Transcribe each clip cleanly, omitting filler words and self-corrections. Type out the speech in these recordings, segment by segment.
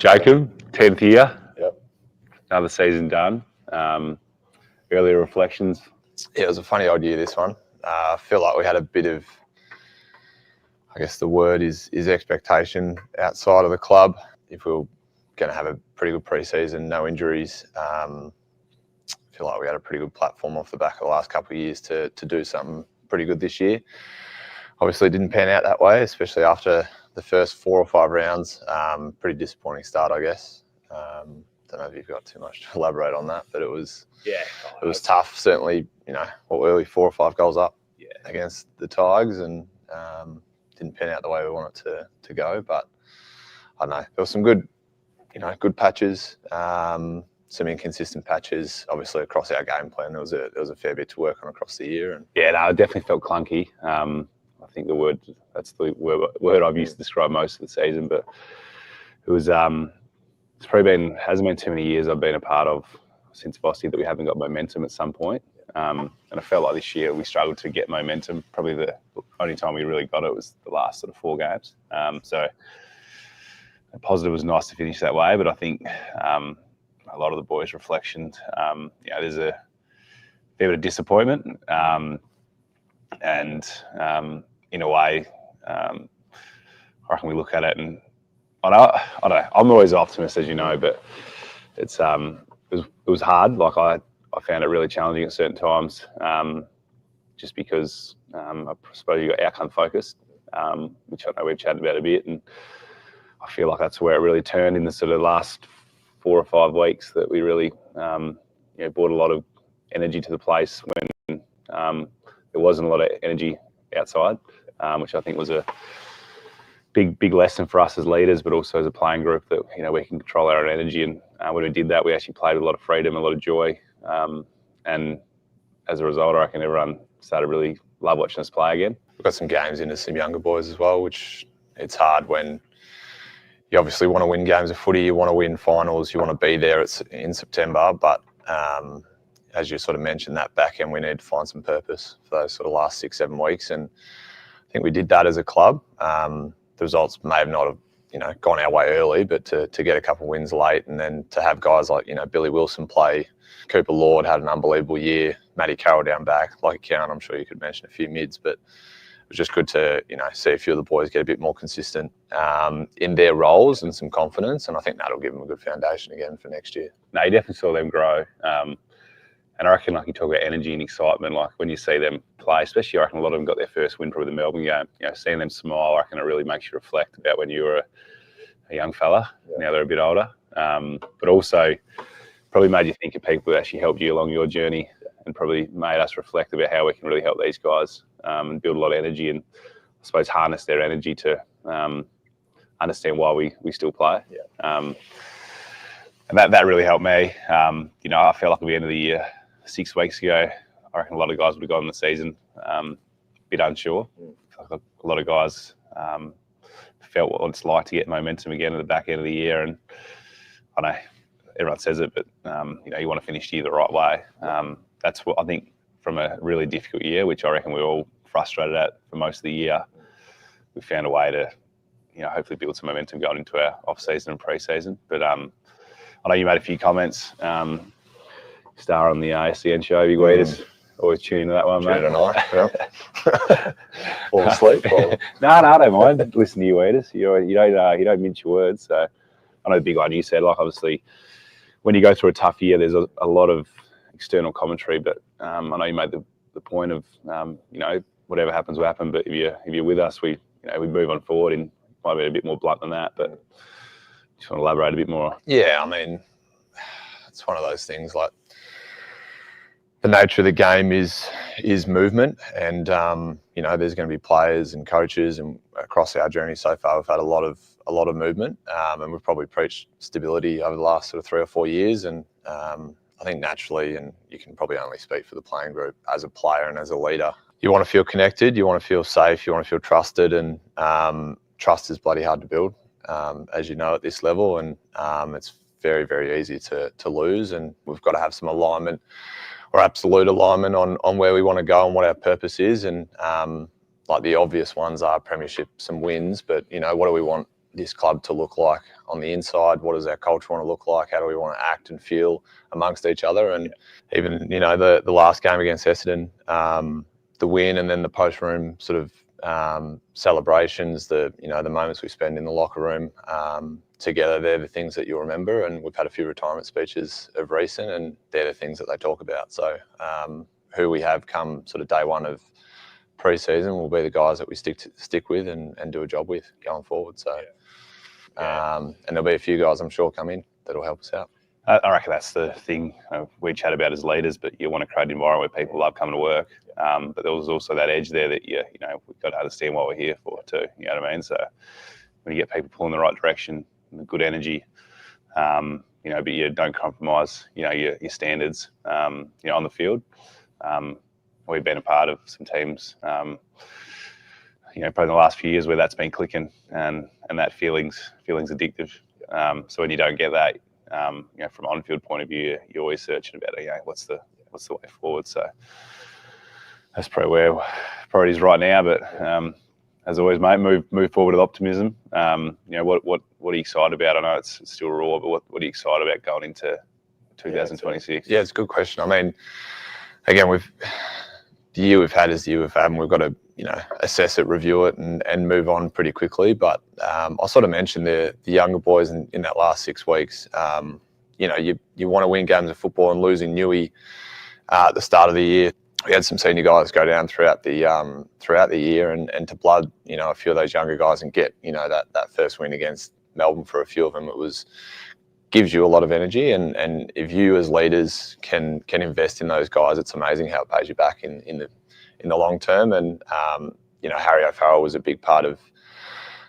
Jacob, 10th year. Yep. Another season done. Earlier reflections. Yeah, it was a funny old year, this one. I feel like we had a bit of, I guess the word is expectation outside of the club. If we were going to have a pretty good pre-season, no injuries, I feel like we had a pretty good platform off the back of the last couple of years to do something pretty good this year. Obviously it didn't pan out that way, especially after the first 4 or 5 rounds. Pretty disappointing start, I guess. Don't know if you've got too much to elaborate on that, but it was tough. Certainly, early 4 or 5 goals up against the Tigers, and didn't pan out the way we wanted to go. But I don't know, there was some good patches, some inconsistent patches. Obviously across our game plan, there was a fair bit to work on across the year. And it definitely felt clunky. I think that's the word I've used to describe most of the season, but it was. It's probably hasn't been too many years I've been a part of since Vossi that we haven't got momentum at some point. And I felt like this year we struggled to get momentum. Probably the only time we really got it was the last sort of 4 games. So a positive was nice to finish that way, but I think a lot of the boys' reflections, there's a fair bit of disappointment. And in a way, I reckon we look at it and I don't know. I'm always an optimist, as you know, but it was hard. Like I found it really challenging at certain times, just because I suppose you got outcome focused, which I know we've chatted about a bit, and I feel like that's where it really turned in the sort of last 4 or 5 weeks that we really brought a lot of energy to the place when there wasn't a lot of energy outside, which I think was a big lesson for us as leaders, but also as a playing group that we can control our own energy. And when we did that, we actually played with a lot of freedom, a lot of joy, and as a result, I reckon everyone started really love watching us play again. We've got some games into some younger boys as well, which it's hard when you obviously want to win games of footy, you want to win finals, you want to be there in September, but as you sort of mentioned, that back end, we need to find some purpose for those sort of last 6-7 weeks, and I think we did that as a club. The results may have not have gone our way early, but to get a couple of wins late, and then to have guys like Billy Wilson play, Cooper Lord had an unbelievable year, Matty Carroll down back, like Count, I'm sure you could mention a few mids, but it was just good to see a few of the boys get a bit more consistent in their roles and some confidence, and I think that'll give them a good foundation again for next year. No, you definitely saw them grow. And I reckon, like you talk about energy and excitement, like when you see them play, especially I reckon a lot of them got their first win probably the Melbourne game. Seeing them smile, I reckon it really makes you reflect about when you were a young fella. Yeah. Now they're a bit older, but also probably made you think of people that actually helped you along your journey, and probably made us reflect about how we can really help these guys and build a lot of energy, and I suppose harness their energy to understand why we still play. Yeah. And that really helped me. I felt like at the end of the year, 6 weeks ago, I reckon a lot of guys would have gone in the season a bit unsure. A lot of guys felt what it's like to get momentum again at the back end of the year. And I know everyone says it, but you want to finish the year the right way. That's what I think from a really difficult year, which I reckon we're all frustrated at for most of the year. We found a way to hopefully build some momentum going into our off-season and pre-season. But I know you made a few comments. Star on the ASCN show, Big Weeders. Always tune into that one, mate. Fall asleep? No, I don't mind. Listen to you, Weeders. You don't mince your words. So I know the big one you said, like obviously when you go through a tough year, there's a lot of external commentary, but I know you made the point of whatever happens will happen, but if you're with us, we move on forward, and might be a bit more blunt than that, but just want to elaborate a bit more. Yeah, I mean, it's one of those things, like the nature of the game is movement, and there's going to be players and coaches, and across our journey so far we've had a lot of movement, and we've probably preached stability over the last sort of 3 or 4 years, and I think naturally, and you can probably only speak for the playing group as a player and as a leader, you want to feel connected, you want to feel safe, you want to feel trusted, and trust is bloody hard to build, as you know, at this level, and it's very, very easy to lose, and we've got to have some alignment, or absolute alignment on where we want to go and what our purpose is. And like the obvious ones are premierships and wins, but what do we want this club to look like on the inside? What does our culture want to look like? How do we want to act and feel amongst each other? And even, you know, the last game against Essendon, the win and then the post-room sort of celebrations, the moments we spend in the locker room together, they're the things that you'll remember. And we've had a few retirement speeches of recent, and they're the things that they talk about. So who we have come sort of day one of pre-season will be the guys that we stick with and do a job with going forward. So, and there'll be a few guys I'm sure come in that'll help us out. I reckon that's the thing we chat about as leaders, but you want to create an environment where people love coming to work. But there was also that edge there that we've got to understand what we're here for too. You know what I mean? So when you get people pulling in the right direction, good energy, but you don't compromise, your standards, on the field. We've been a part of some teams, probably in the last few years where that's been clicking, and that feeling's addictive. So when you don't get that, from an on-field point of view, you're always searching about, what's the way forward. So that's probably where priorities right now. But as always, mate, move forward with optimism. What are you excited about? I know it's still raw, but what are you excited about going into 2026? Yeah, it's a good question. I mean, again, the year we've had is the year we've had, and we've got to assess it, review it, and move on pretty quickly. But I sort of mentioned the younger boys in that last 6 weeks. You want to win games of football, and losing Newey at the start of the year, we had some senior guys go down throughout the year, and to blood a few of those younger guys and get that first win against Melbourne for a few of them, gives you a lot of energy, and if you as leaders can invest in those guys, it's amazing how it pays you back in the long term. And Harry O'Farrell was a big part of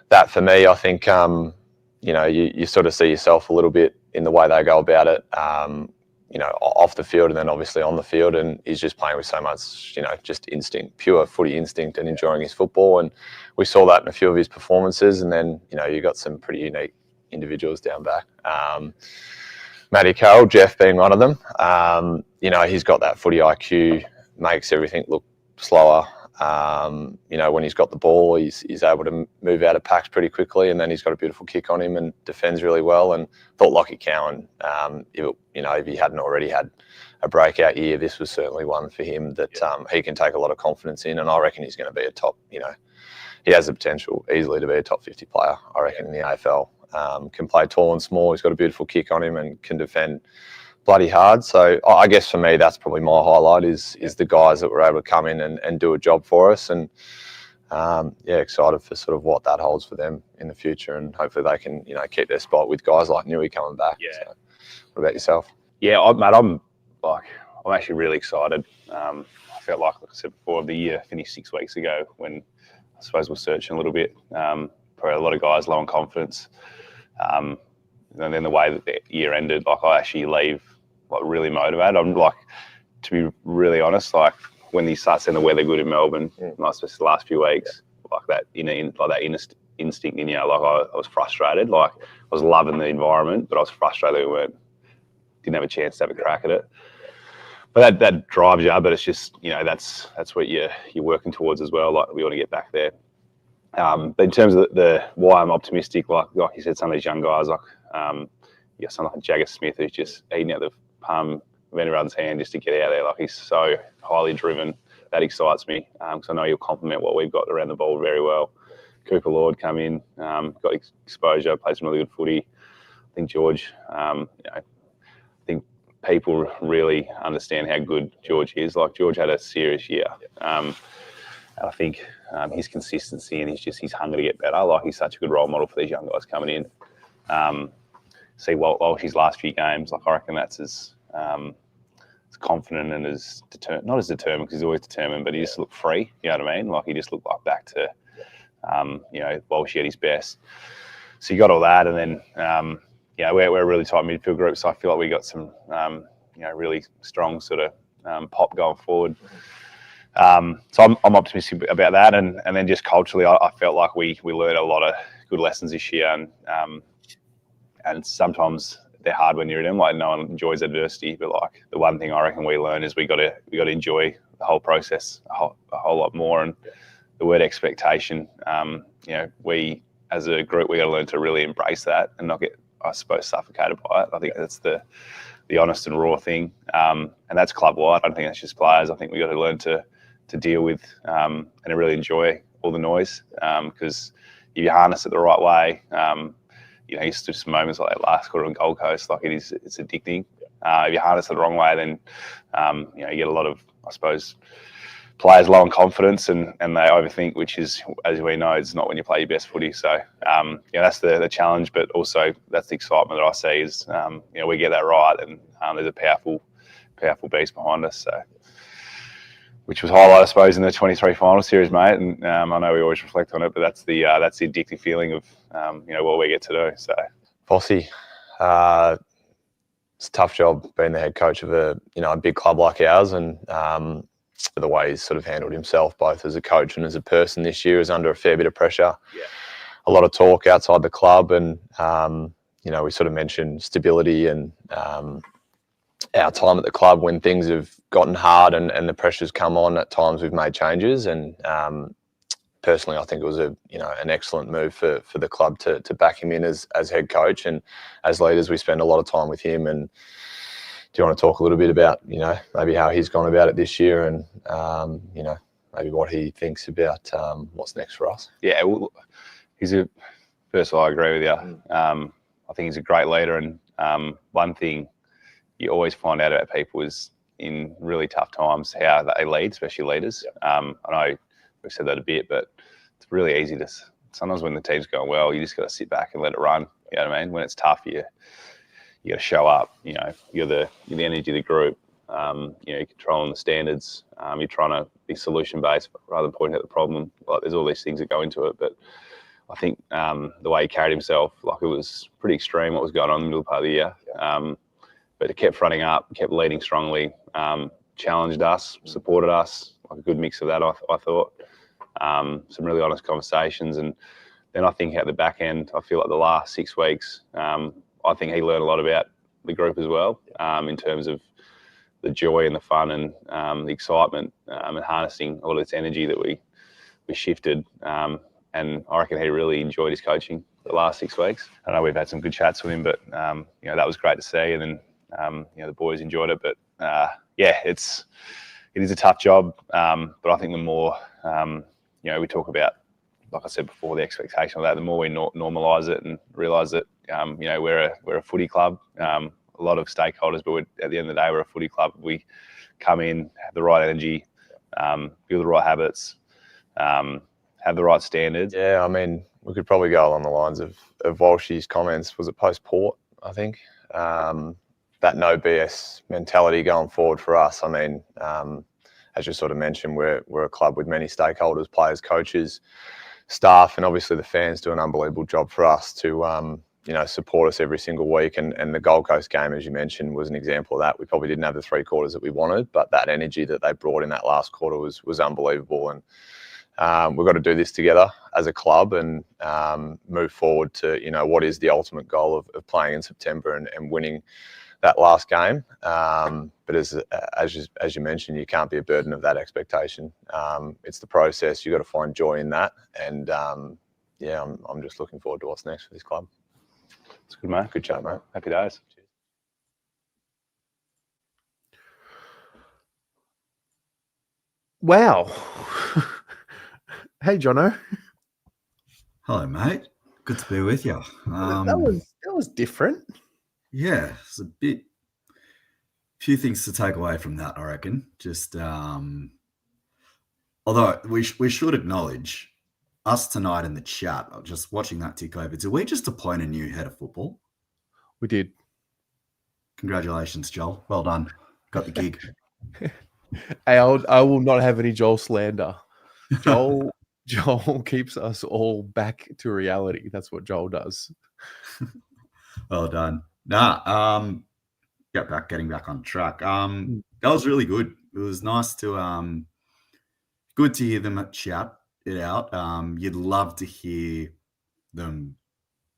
that for me. I think you sort of see yourself a little bit in the way they go about it, off the field and then obviously on the field, and he's just playing with so much just instinct, pure footy instinct, and enjoying his football. And we saw that in a few of his performances. And then you got some pretty unique individuals down back. Matty Carroll, Jeff being one of them. He's got that footy IQ, makes everything look slower. When he's got the ball, he's able to move out of packs pretty quickly, and then he's got a beautiful kick on him and defends really well. And thought Lockie Cowan, if he hadn't already had a breakout year, this was certainly one for him that he can take a lot of confidence in, and I reckon he's going to be a top. He has the potential easily to be a top 50 player, I reckon, in the AFL. Can play tall and small. He's got a beautiful kick on him and can defend bloody hard. So I guess for me, that's probably my highlight is the guys that were able to come in and do a job for us. And excited for sort of what that holds for them in the future, and hopefully they can keep their spot with guys like Newey coming back. Yeah. So, what about yourself? Yeah, I'm actually really excited. I felt like I said before, the year finished 6 weeks ago when I suppose we're searching a little bit. Probably a lot of guys low on confidence. And then the way that the year ended, I actually leave really motivated. I'm to be really honest, when you start seeing the weather good in Melbourne, especially the last few weeks, that instinct in you, I was frustrated. I was loving the environment, but I was frustrated we didn't have a chance to have a crack at it. But that drives you. But it's just that's what you're working towards as well. We want to get back there. But in terms of the why I'm optimistic, like you said, some of these young guys, someone like Jagger Smith, who's just eating out the palm of anyone's hand just to get out there. He's so highly driven. That excites me because I know he'll complement what we've got around the ball very well. Cooper Lord come in, got exposure, plays some really good footy. I think George, I think people really understand how good George is. George had a serious year. I think his consistency and his hunger to get better. He's such a good role model for these young guys coming in. See Walsh's last few games, I reckon that's as confident and as determined. Not as determined because he's always determined, but he just looked free. You know what I mean? He just looked back to Walsh at his best. So you got all that, and then we're a really tight midfield group. So I feel like we got some really strong sort of pop going forward. So I'm optimistic about that, and then just culturally, I felt like we learned a lot of good lessons this year, and sometimes they're hard when you're in them. No one enjoys adversity, but the one thing I reckon we learn is we got to enjoy the whole process a whole lot more. And the word expectation, we as a group, we got to learn to really embrace that and not get, I suppose, suffocated by it. I think that's the honest and raw thing, and that's club wide. I don't think that's just players. I think we got to learn to deal with and really enjoy all the noise, because if you harness it the right way, used to some moments like that last quarter on Gold Coast, like it's addicting. If you harness it the wrong way, then you get a lot of, I suppose, players low on confidence and they overthink, which is, as we know, it's not when you play your best footy. So that's the challenge, but also that's the excitement that I see is we get that right, and there's a powerful beast behind us. So, which was highlighted, I suppose, in the 23 final series, mate. And I know we always reflect on it, but that's the addictive feeling of what we get to do. So, Fossey, it's a tough job being the head coach of a big club like ours, and the way he's sort of handled himself, both as a coach and as a person this year, is under a fair bit of pressure. Yeah. A lot of talk outside the club, and we sort of mentioned stability and our time at the club when things have gotten hard and the pressure's come on. At times we've made changes, and personally, I think it was an excellent move for the club to back him in as head coach, and as leaders, we spend a lot of time with him. And do you want to talk a little bit about maybe how he's gone about it this year, and maybe what he thinks about what's next for us? Yeah, well, first of all, I agree with you. I think he's a great leader, and one thing you always find out about people is in really tough times how they lead, especially leaders. I know we've said that a bit, but it's really easy to. Sometimes when the team's going well, you just got to sit back and let it run. You know what I mean? When it's tough, you got to show up. You're the energy of the group. You're controlling the standards. You're trying to be solution based rather than pointing at the problem. Like, there's all these things that go into it, but I think the way he carried himself, like, it was pretty extreme what was going on in the middle part of the year. But it kept fronting up, kept leading strongly, challenged us, supported us, like a good mix of that, I thought. Some really honest conversations. And then I think at the back end, I feel like the last 6 weeks, I think he learned a lot about the group as well, in terms of the joy and the fun and the excitement, and harnessing all its energy that we shifted. And I reckon he really enjoyed his coaching the last 6 weeks. I know we've had some good chats with him, but that was great to see. And then the boys enjoyed it. But it is a tough job. But I think the more we talk about, like I said before, the expectation of that, the more we normalise it and realise that we're a footy club. A lot of stakeholders, but at the end of the day, we're a footy club. We come in, have the right energy, build the right habits, have the right standards. Yeah, I mean, we could probably go along the lines of Walshy's comments. Was it post-Port, I think? That no BS mentality going forward for us. I mean, as you sort of mentioned, we're a club with many stakeholders, players, coaches, staff, and obviously the fans do an unbelievable job for us to support us every single week. And the Gold Coast game, as you mentioned, was an example of that. We probably didn't have the 3 quarters that we wanted, but that energy that they brought in that last quarter was unbelievable. And we've got to do this together as a club and move forward to what is the ultimate goal of playing in September and winning that last game. But as you mentioned, you can't be a burden of that expectation. It's the process. You've got to find joy in that. And I'm just looking forward to what's next for this club. It's good, mate. Good chat, mate. Happy days. Cheers. Wow. Hey, Jono. Hello, mate. Good to be with you. That was different. Yeah, it's few things to take away from that, I reckon. Just although we should acknowledge us tonight in the chat, just watching that tick over. Did we just appoint a new head of football? We did. Congratulations, Joel. Well done. Got the gig. Hey, I will not have any Joel slander. Joel keeps us all back to reality. That's what Joel does. Well done. Getting back on track. That was really good. It was nice to good to hear them chat it out. You'd love to hear them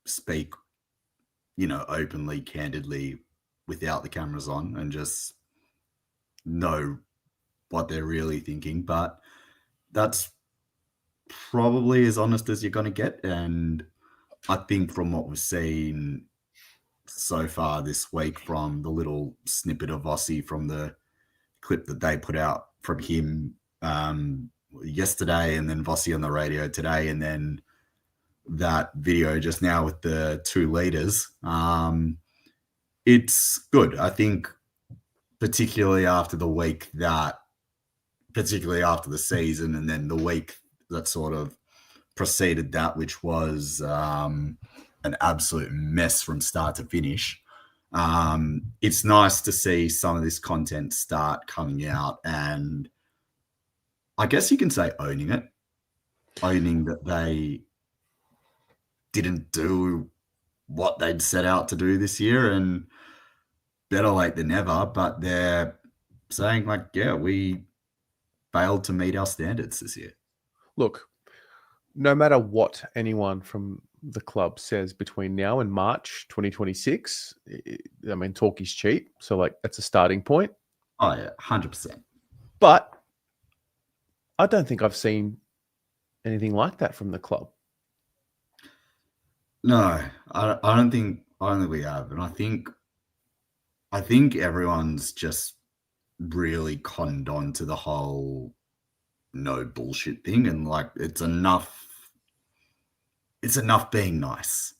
speak, openly, candidly, without the cameras on, and just know what they're really thinking. But that's probably as honest as you're going to get. And I think from what we've seen so far this week, from the little snippet of Vossi from the clip that they put out from him yesterday, and then Vossi on the radio today, and then that video just now with the 2 leaders, it's good. I think particularly after the season, and then the week that sort of preceded that, which was an absolute mess from start to finish. It's nice to see some of this content start coming out, and I guess you can say owning that they didn't do what they'd set out to do this year, and better late than never, but they're saying like, yeah, we failed to meet our standards this year. Look, no matter what anyone from the club says between now and March 2026, I mean, talk is cheap. So, like, that's a starting point. Oh, yeah, 100%. But I don't think I've seen anything like that from the club. No, I don't think we have. And I think everyone's just really conned on to the whole no bullshit thing, and like it's enough being nice.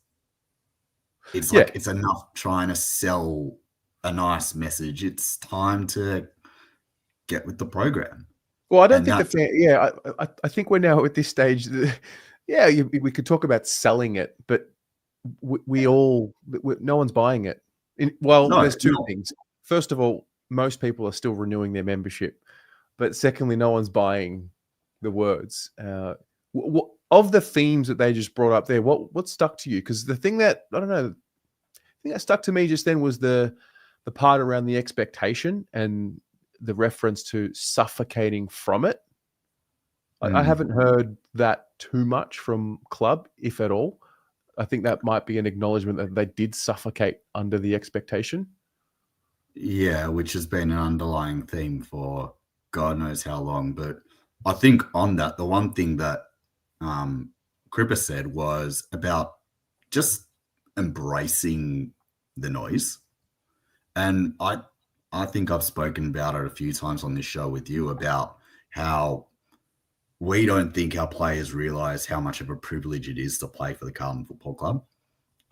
It's like it's enough trying to sell a nice message. It's time to get with the program. Well, I don't think I think we're now at this stage. We could talk about selling it, but no one's buying it. There's two things. First of all, most people are still renewing their membership, but secondly, no one's buying the words. Of the themes that they just brought up there, what stuck to you? Because the thing that stuck to me just then was the part around the expectation and the reference to suffocating from it. I haven't heard that too much from club, if at all. I think that might be an acknowledgement that they did suffocate under the expectation. Yeah, which has been an underlying theme for God knows how long. But I think on that, the one thing that Cripper said was about just embracing the noise. And I think I've spoken about it a few times on this show with you about how we don't think our players realise how much of a privilege it is to play for the Carlton Football Club,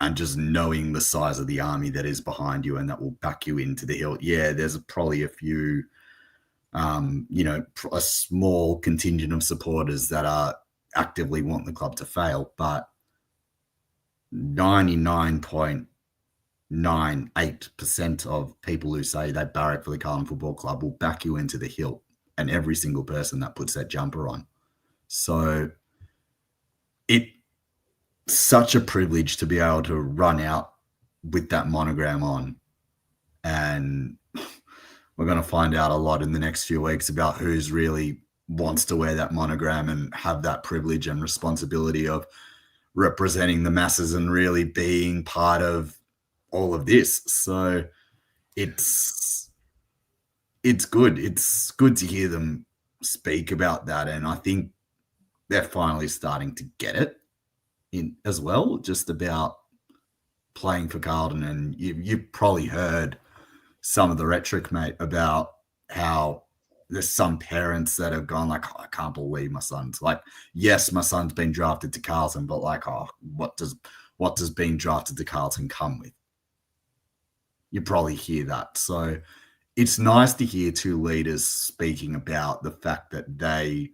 and just knowing the size of the army that is behind you and that will back you into the hill. Yeah, there's probably a few, a small contingent of supporters that are actively want the club to fail, but 99.98% of people who say they barrack for the Carlton Football Club will back you into the hill, and every single person that puts that jumper on. So it's such a privilege to be able to run out with that monogram on. And we're going to find out a lot in the next few weeks about who's really wants to wear that monogram and have that privilege and responsibility of representing the masses and really being part of all of this. So it's good. It's good to hear them speak about that. And I think they're finally starting to get it in as well, just about playing for Carlton. And you've probably heard some of the rhetoric, mate, about how there's some parents that have gone like, oh, I can't believe my son's like, yes, my son's been drafted to Carlton, but like, oh, what does being drafted to Carlton come with? You probably hear that. So it's nice to hear 2 leaders speaking about the fact that they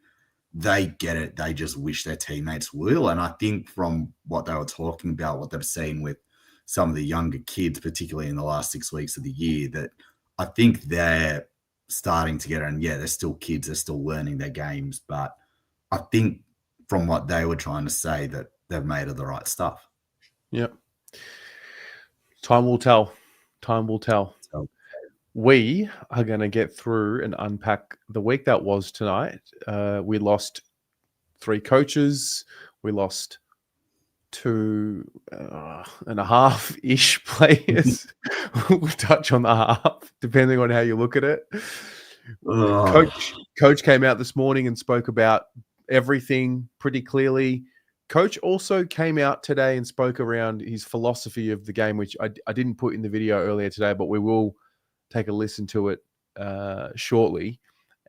get it. They just wish their teammates will. And I think from what they were talking about, what they've seen with some of the younger kids, particularly in the last 6 weeks of the year, that I think they're starting to get it. And yeah, they're still kids. They're still learning their games. But I think from what they were trying to say, that they've made of the right stuff. Yep. Time will tell. Time will tell. We are going to get through and unpack the week that was tonight. We lost 3 coaches. We lost 2.5-ish players. We'll touch on the half, depending on how you look at it. Coach came out this morning and spoke about everything pretty clearly. Coach also came out today and spoke around his philosophy of the game, which I didn't put in the video earlier today, but we will take a listen to it shortly.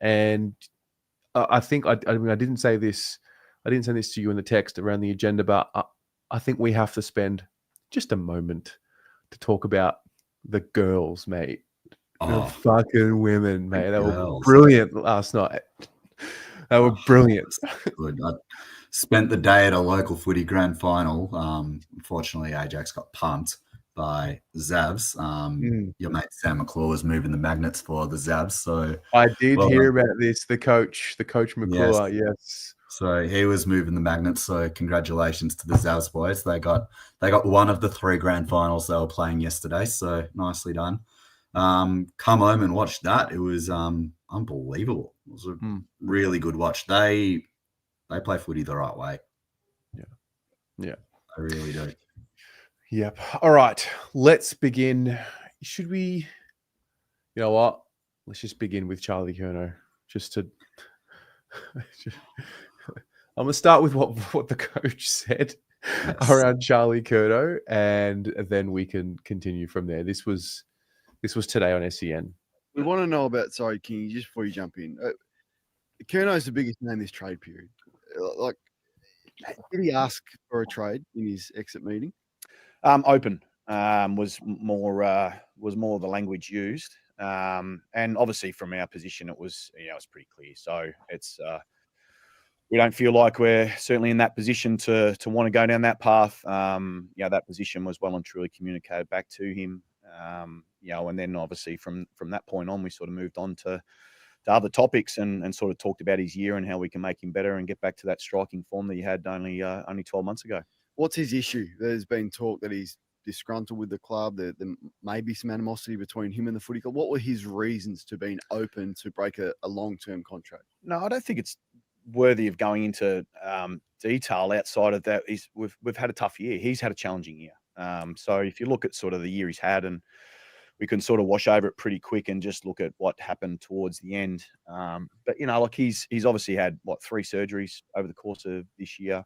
And I think I didn't say this. I didn't send this to you in the text around the agenda, but I think we have to spend just a moment to talk about the girls, mate. The fucking women, mate. They were brilliant last night. They were brilliant. Good. I spent the day at a local footy grand final. Unfortunately, Ajax got pumped by Zavs. Your mate Sam McClure was moving the magnets for the Zavs. So I did hear about this. The coach McClure, yes. So he was moving the magnets. So congratulations to the Zavs boys. They got one of the 3 grand finals they were playing yesterday. So nicely done. Come home and watch that. It was unbelievable. It was a really good watch. They play footy the right way. Yeah. I really do. Yep. All right. Let's begin. Should we? You know what? Let's just begin with Charlie Curnow. I'm gonna start with what the coach said around Charlie Curnow, and then we can continue from there. This was today on SEN. We want to know about. Sorry, King, just before you jump in, Curnow's the biggest name this trade period. Like, did he ask for a trade in his exit meeting? Open was more the language used, and obviously from our position, it was it's pretty clear. So it's we don't feel like we're certainly in that position to want to go down that path. That position was well and truly communicated back to him. And then obviously from that point on, we sort of moved on to other topics and sort of talked about his year and how we can make him better and get back to that striking form that he had only 12 months ago. What's his issue? There's been talk that he's disgruntled with the club. There may be some animosity between him and the footy club. What were his reasons to being open to break a long-term contract? No, I don't think it's worthy of going into detail outside of that. We've had a tough year. He's had a challenging year. So if you look at sort of the year he's had, and we can sort of wash over it pretty quick and just look at what happened towards the end. But he's obviously had 3 surgeries over the course of this year.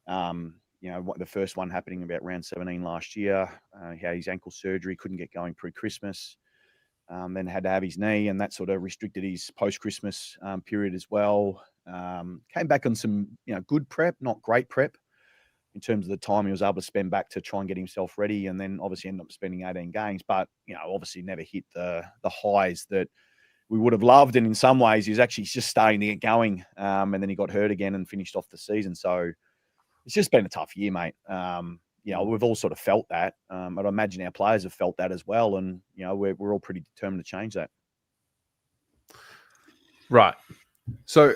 The first one happening about round 17 last year. He had his ankle surgery, couldn't get going pre-Christmas. Then had to have his knee, and that sort of restricted his post-Christmas period as well. Came back on some good prep, not great prep in terms of the time he was able to spend back to try and get himself ready, and then obviously ended up spending 18 games, but obviously never hit the highs that we would have loved. And in some ways he was actually just starting to get going, and then he got hurt again and finished off the season. So it's just been a tough year, mate. We've all sort of felt that, but I imagine our players have felt that as well, and we're all pretty determined to change that. Right. So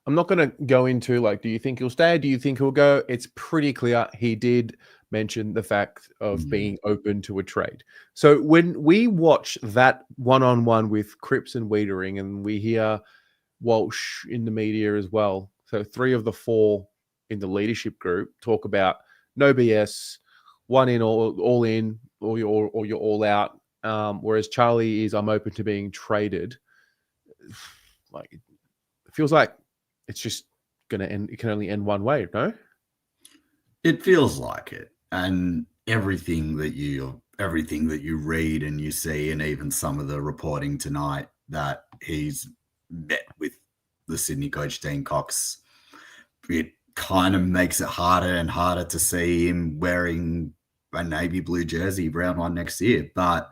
I'm not going to go into do you think he'll stay? Do you think he'll go? It's pretty clear he did mention the fact of being open to a trade. So when we watch that one-on-one with Cripps and Wiedering, and we hear Walsh in the media as well, so 3 of the 4 in the leadership group talk about no BS, one in, all in, or you're all out. Whereas Charlie is, I'm open to being traded. It feels like it's just going to end. It can only end one way, no? It feels like it, and everything that you read and you see, and even some of the reporting tonight that he's met with the Sydney coach Dean Cox, it kind of makes it harder and harder to see him wearing a navy blue jersey round 1 next year. But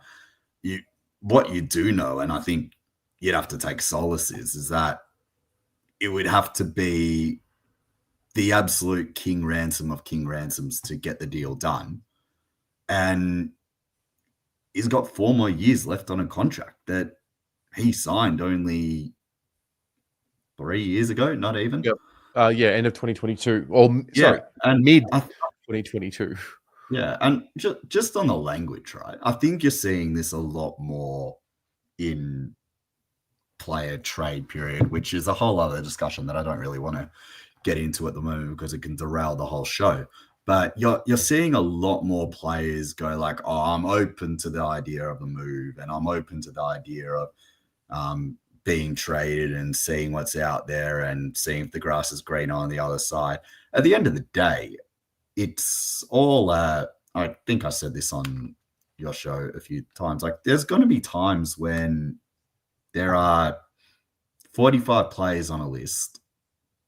what you do know, and I think you'd have to take solace is that it would have to be the absolute king ransom of king ransoms to get the deal done. And he's got 4 more years left on a contract that he signed only 3 years ago, not even. Yep. End of 2022. Or sorry, and mid 2022. Yeah, and just on the language, right? I think you're seeing this a lot more in player trade period, which is a whole other discussion that I don't really want to get into at the moment because it can derail the whole show. But you're seeing a lot more players go like, oh, I'm open to the idea of a move, and I'm open to the idea of being traded and seeing what's out there and seeing if the grass is green on the other side. At the end of the day, it's all, I think I said this on your show a few times, like there's going to be times when there are 45 players on a list,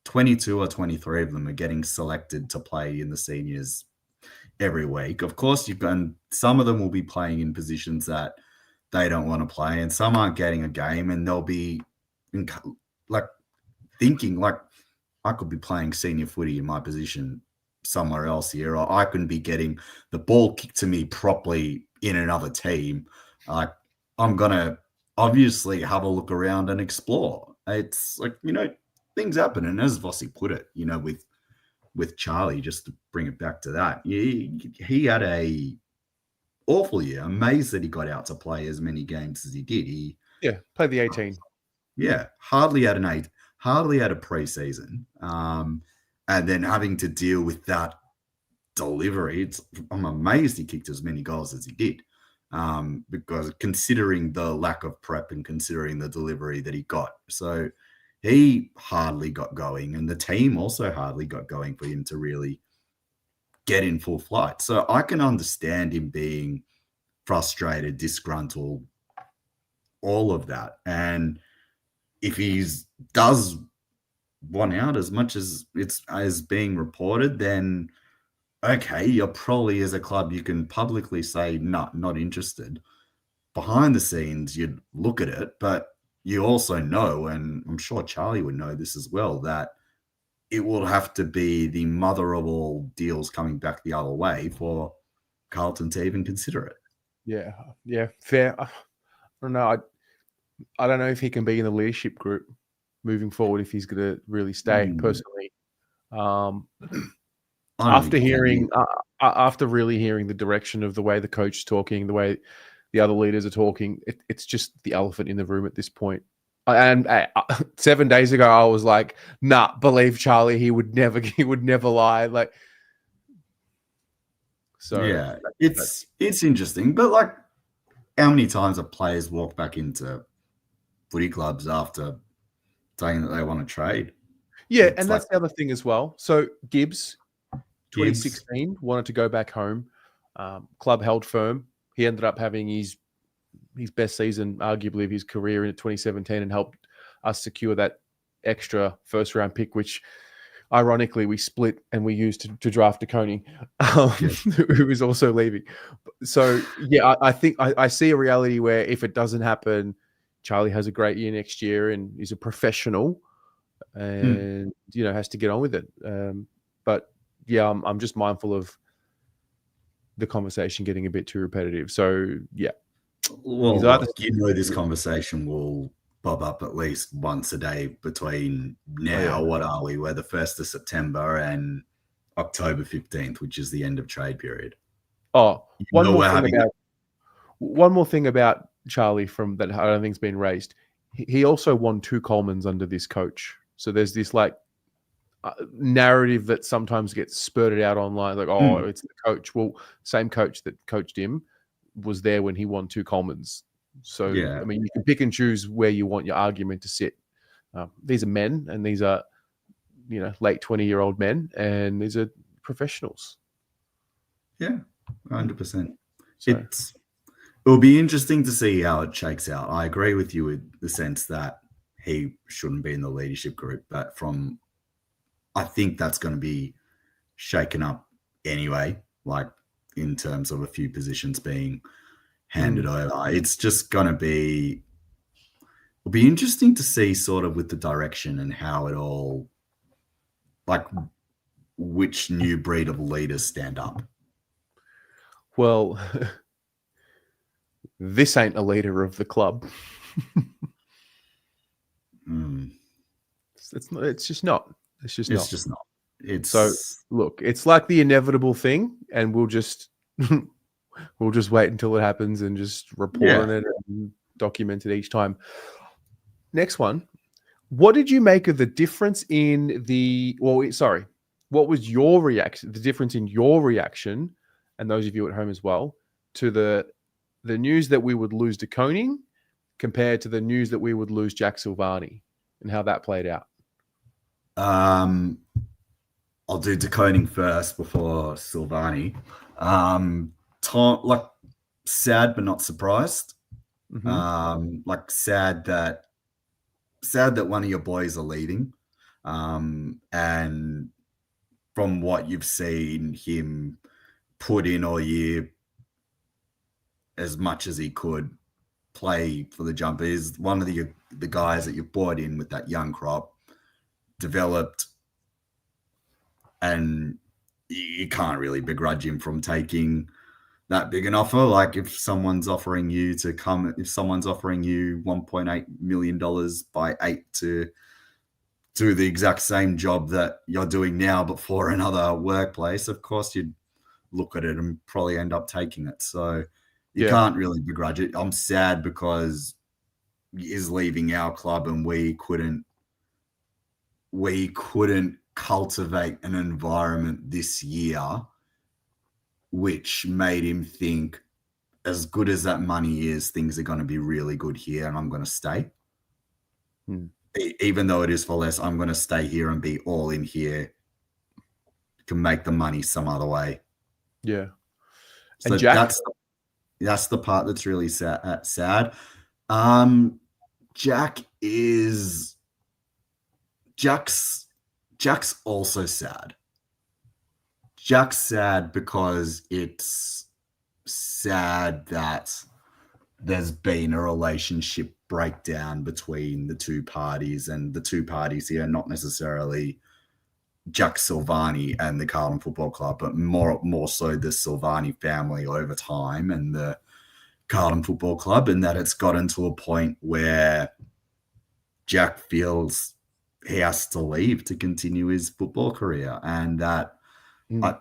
22 or 23 of them are getting selected to play in the seniors every week. Of course, some of them will be playing in positions that they don't want to play, and some aren't getting a game, and they'll be like thinking like, I could be playing senior footy in my position somewhere else here, or I can be getting the ball kicked to me properly in another team. Like, I'm gonna obviously have a look around and explore. It's like, things happen, and as Vossi put it, with Charlie, just to bring it back to that, he had a awful year. Amazed that he got out to play as many games as he did. Played the 18. Hardly had a preseason, and then having to deal with that delivery. I'm amazed he kicked as many goals as he did, because considering the lack of prep and considering the delivery that he got. So he hardly got going, and the team also hardly got going for him to really get in full flight. So I can understand him being frustrated, disgruntled, all of that. And if he does one out as much as it's as being reported, then okay, you're probably, as a club, you can publicly say, no, not interested. Behind the scenes, you'd look at it, but you also know, and I'm sure Charlie would know this as well, that it will have to be the mother of all deals coming back the other way for Carlton to even consider it. Yeah, fair. I don't know. I don't know if he can be in the leadership group moving forward if he's going to really stay. Personally, after really hearing the direction of the way the coach is talking, the way the other leaders are talking, it's just the elephant in the room at this point. And 7 days ago, I was like, "Nah, believe Charlie. He would never lie." Like, so yeah, it's interesting, but like, how many times have players walked back into footy clubs after saying that they want to trade? Yeah, and that's the other thing as well. So Gibbs, 2016, wanted to go back home. Club held firm. He ended up having his best season, arguably, of his career in 2017, and helped us secure that extra first-round pick, which, ironically, we split and we used to draft DeConey, who was also leaving. So, yeah, I think I see a reality where if it doesn't happen, Charlie has a great year next year and is a professional and, has to get on with it. But, yeah, I'm just mindful of the conversation getting a bit too repetitive. So, yeah. Well, this conversation will bob up at least once a day between now, what are we? We're the 1st of September and October 15th, which is the end of trade period. Oh, one more thing about Charlie from that I don't think's been raised. He also won 2 Colemans under this coach. So there's this narrative that sometimes gets spurted out online, like, it's the coach. Well, same coach that coached him was there when he won 2 Colemans. So, I mean, you can pick and choose where you want your argument to sit. These are men, and these are, late 20-year-old men, and these are professionals. Yeah, 100%. It will be interesting to see how it shakes out. I agree with you with the sense that he shouldn't be in the leadership group, but I think that's going to be shaken up anyway, like in terms of a few positions being handed over. It's just going to it'll be interesting to see sort of with the direction and how it all, like, which new breed of leaders stand up. Well, this ain't a leader of the club. It's just not. So look, it's like the inevitable thing, and we'll just wait until it happens and just report on it and document it each time. Next one. What did you make of the difference in what was your reaction, the difference in your reaction, and those of you at home as well, to the news that we would lose DeConey compared to the news that we would lose Jack Silvani and how that played out? I'll do decoding first before Silvani. Sad but not surprised. Sad that one of your boys are leaving. And from what you've seen him put in all year, as much as he could play for the Jumper, is one of the guys that you've brought in with that young crop, developed, and you can't really begrudge him from taking that big an offer. Like if someone's offering you $1.8 million by 8 to do the exact same job that you're doing now, but for another workplace, of course you'd look at it and probably end up taking it. So you can't really begrudge it. I'm sad because he is leaving our club and we couldn't cultivate an environment this year which made him think, as good as that money is, things are going to be really good here and I'm going to stay. Even though it is for less, I'm going to stay here and be all in here, can make the money some other way. Yeah. So and Jack? That's the part that's really sad. Jack's also sad. Jack's sad because it's sad that there's been a relationship breakdown between the two parties, and the two parties here, not necessarily Jack Silvani and the Carlton Football Club, but more so the Silvani family over time and the Carlton Football Club, and that it's gotten to a point where Jack feels he has to leave to continue his football career, and that I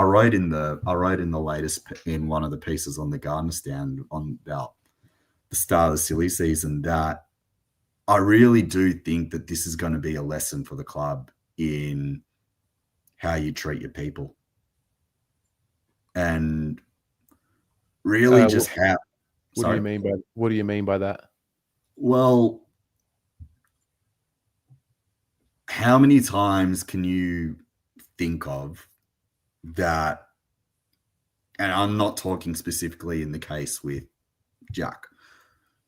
wrote in the latest, in one of the pieces on the Gardener Stand on about the start of the silly season, that I really do think that this is going to be a lesson for the club in how you treat your people, and really just how. What do you mean by that? Well, how many times can you think of that? And I'm not talking specifically in the case with Jack,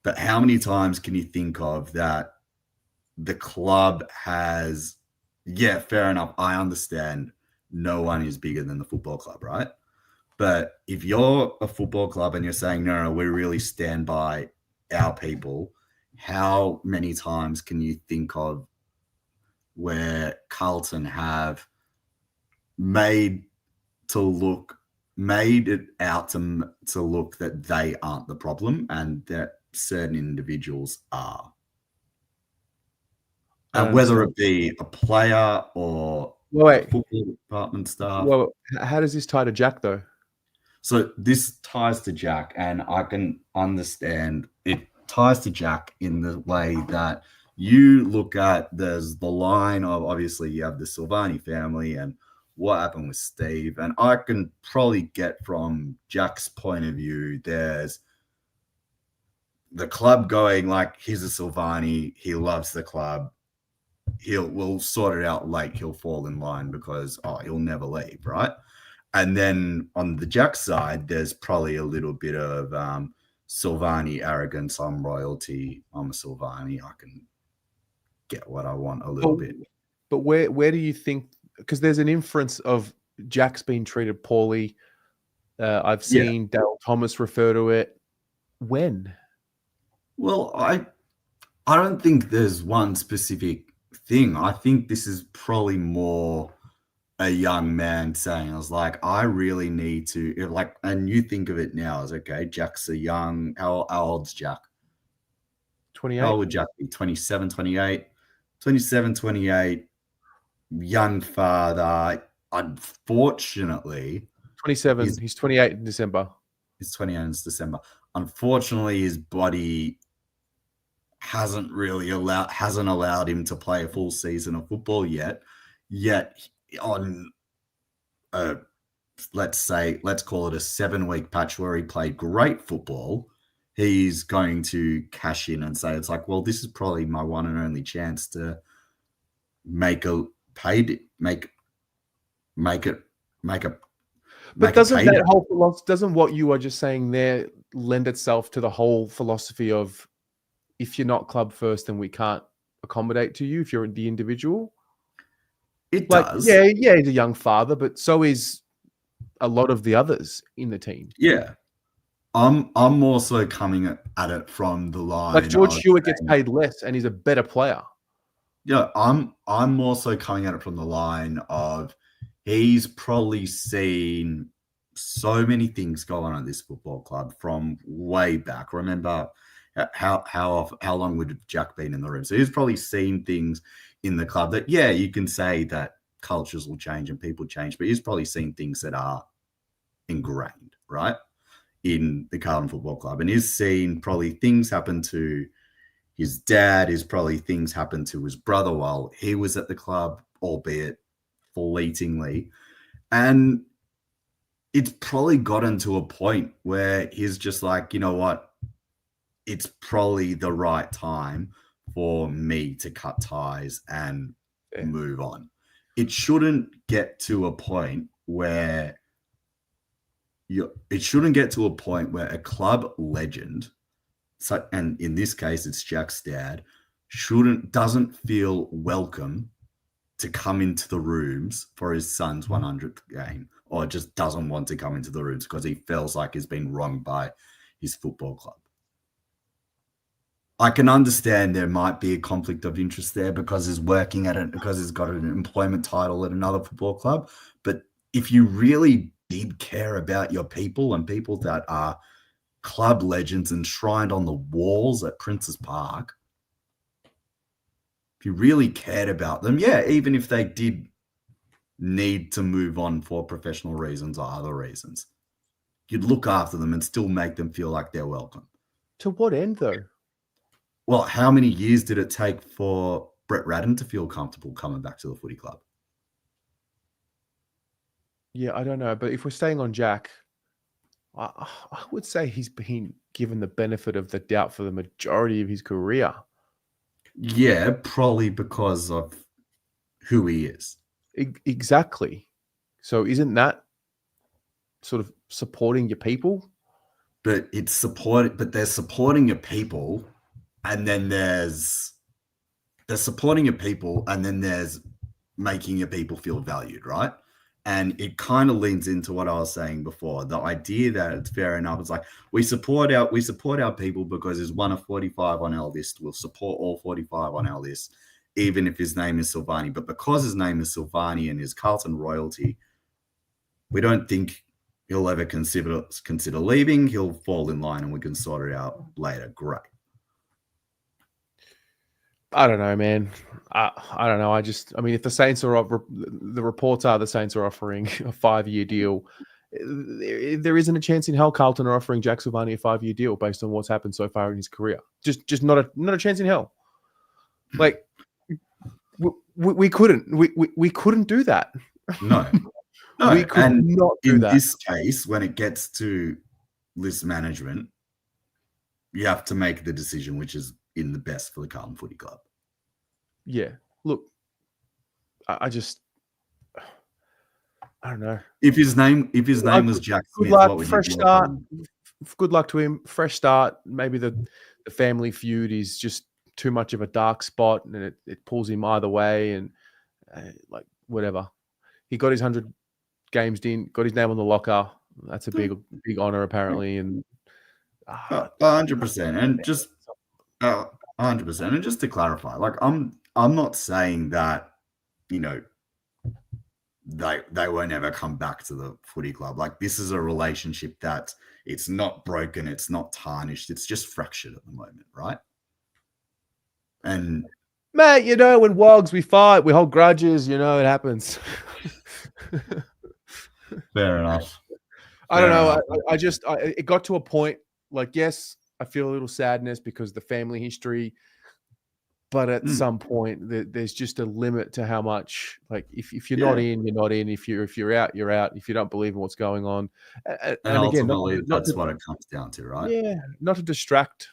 but how many times can you think of that the club has, fair enough, I understand no one is bigger than the football club, right? But if you're a football club and you're saying, no, we really stand by our people, how many times can you think of where Carlton have made it out to look that they aren't the problem and that certain individuals are? And whether it be a player or football department staff. Well, how does this tie to Jack, though? So this ties to Jack, and I can understand it ties to Jack in the way that you look at, there's the line of, obviously you have the Silvani family and what happened with Steve, and I can probably get from Jack's point of view, there's the club going like, he's a Silvani, he loves the club, we'll sort it out late, he'll fall in line because he'll never leave, right? And then on the Jack side, there's probably a little bit of Silvani arrogance. I'm royalty, I'm a Silvani, I can get what I want a little bit. But where do you think, because there's an inference of Jack's been treated poorly. I've seen Daryl Thomas refer to it. When? Well, I don't think there's one specific thing. I think this is probably more a young man saying, I was like, I really need to, like, and you think of it now as, okay, Jack's a young, how old's Jack? 28. How old would Jack be? 27, 28? 27, 28, young father. Unfortunately, 27. He's 28 in December. He's 28 in December. Unfortunately, his body hasn't allowed him to play a full season of football yet. Yet on let's call it a 7-week patch where he played great football, he's going to cash in and say, it's like, well, this is probably my one and only chance to make a paid, make it. But doesn't that whole philosophy, doesn't what you are just saying there lend itself to the whole philosophy of if you're not club first, then we can't accommodate to you if you're the individual? It Like, does. yeah, he's a young father, but so is a lot of the others in the team. Yeah. I'm more so coming at it from the line. Like George Hewitt gets paid less and he's a better player. Yeah, I'm more so coming at it from the line of he's probably seen so many things go on at this football club from way back. Remember how long would Jack been in the room? So he's probably seen things in the club that, yeah, you can say that cultures will change and people change, but he's probably seen things that are ingrained, right, in the Carlton Football Club. And he's seen probably things happen to his dad, is probably things happen to his brother while he was at the club, albeit fleetingly. And it's probably gotten to a point where he's just like, you know what? It's probably the right time for me to cut ties and move on. It shouldn't get to a point where a club legend, so, and in this case it's Jack's dad, doesn't feel welcome to come into the rooms for his son's 100th game, or just doesn't want to come into the rooms because he feels like he's been wronged by his football club. I can understand there might be a conflict of interest there because he's working at it, because he's got an employment title at another football club. But if you really did care about your people and people that are club legends enshrined on the walls at Princes Park, if you really cared about them, yeah, even if they did need to move on for professional reasons or other reasons, you'd look after them and still make them feel like they're welcome. To what end, though? Well, how many years did it take for Brett Radden to feel comfortable coming back to the footy club? Yeah, I don't know. But if we're staying on Jack, I would say he's been given the benefit of the doubt for the majority of his career. Yeah, probably because of who he is. Exactly. So isn't that sort of supporting your people? But they're supporting your people, and then there's making your people feel valued, right? And it kind of leans into what I was saying before. The idea that it's fair enough. It's like we support our people because there's one of 45 on our list. We'll support all 45 on our list, even if his name is Silvani. But because his name is Silvani and is Carlton royalty, we don't think he'll ever consider leaving. He'll fall in line and we can sort it out later. Great. I don't know, man. I don't know. I mean, if the Saints are the reports are the Saints are offering a 5-year deal, there isn't a chance in hell Carlton are offering Jack Silvani a 5-year deal based on what's happened so far in his career. Just not a chance in hell. Like we couldn't do that. No, we could not do that. In this case, when it gets to list management, you have to make the decision which is in the best for the Carlton Footy Club. Yeah. Look, I don't know. If his name was Jack Smith, luck, what would fresh you do? start. Good luck to him. Fresh start. Maybe the family feud is just too much of a dark spot, and it pulls him either way. And like whatever, he got his 100 games in, got his name on the locker. That's a big honor apparently. And 100%, and just 100%. And just to clarify, like I'm not saying that, you know, they won't ever come back to the footy club. Like this is a relationship that it's not broken, it's not tarnished, it's just fractured at the moment, right? And mate, you know, when wogs we fight, we hold grudges, you know, it happens. Fair enough. I don't know. It got to a point like, yes, I feel a little sadness because the family history, But at some point, there's just a limit to how much. Like, if you're not in, you're not in. If you're out, you're out. If you don't believe in what's going on, and again, ultimately, not that's to, what it comes down to, right? yeah, not to distract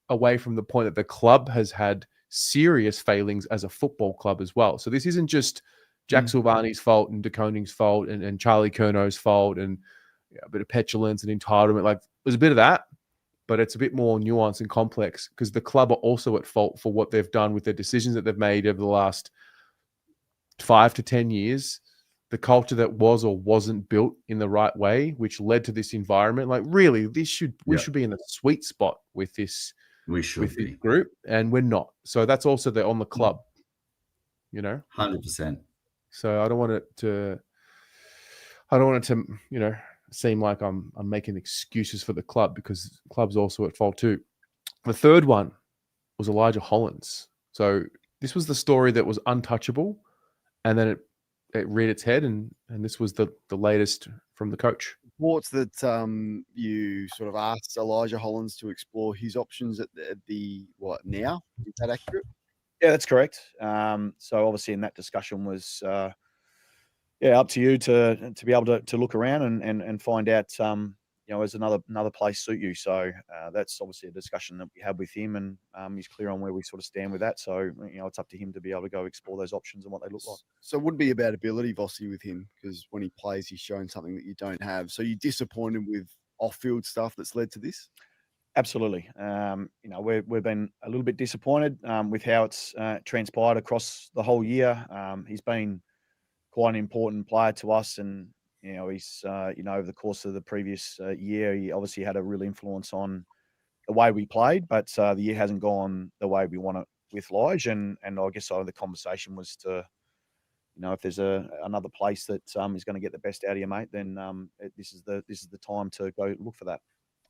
away from the point that the club has had serious failings as a football club as well. So this isn't just Jack Silvani's fault and De Koning's fault and Charlie Curnow's fault and a bit of petulance and entitlement. Like, there's a bit of that, but it's a bit more nuanced and complex because the club are also at fault for what they've done with their decisions that they've made over the last 5 to 10 years. The culture that was or wasn't built in the right way, which led to this environment. Like, really, we should be in a sweet spot with this. We should be. This group, and we're not. So that's also on the club, 100%. So I don't want it to, seem like I'm making excuses for the club because the club's also at fault too. The third one was Elijah Hollins. So this was the story that was untouchable, and then it reared its head, and this was the latest from the coach. Reports that you sort of asked Elijah Hollins to explore his options at the what now? Is that accurate? Yeah, that's correct. So obviously, in that discussion was up to you to be able to look around and find out is another place suit you. So that's obviously a discussion that we had with him, and he's clear on where we sort of stand with that. So it's up to him to be able to go explore those options and what they look like. So it would be about ability, Vossi, with him, because when he plays, he's shown something that you don't have. So you're disappointed with off-field stuff that's led to this? Absolutely. We've been a little bit disappointed with how it's transpired across the whole year. He's been quite an important player to us, and he's over the course of the previous year, he obviously had a real influence on the way we played, but the year hasn't gone the way we want it with Lige, and I guess the conversation was to, if there's another place that is going to get the best out of you, mate, then this is the time to go look for that.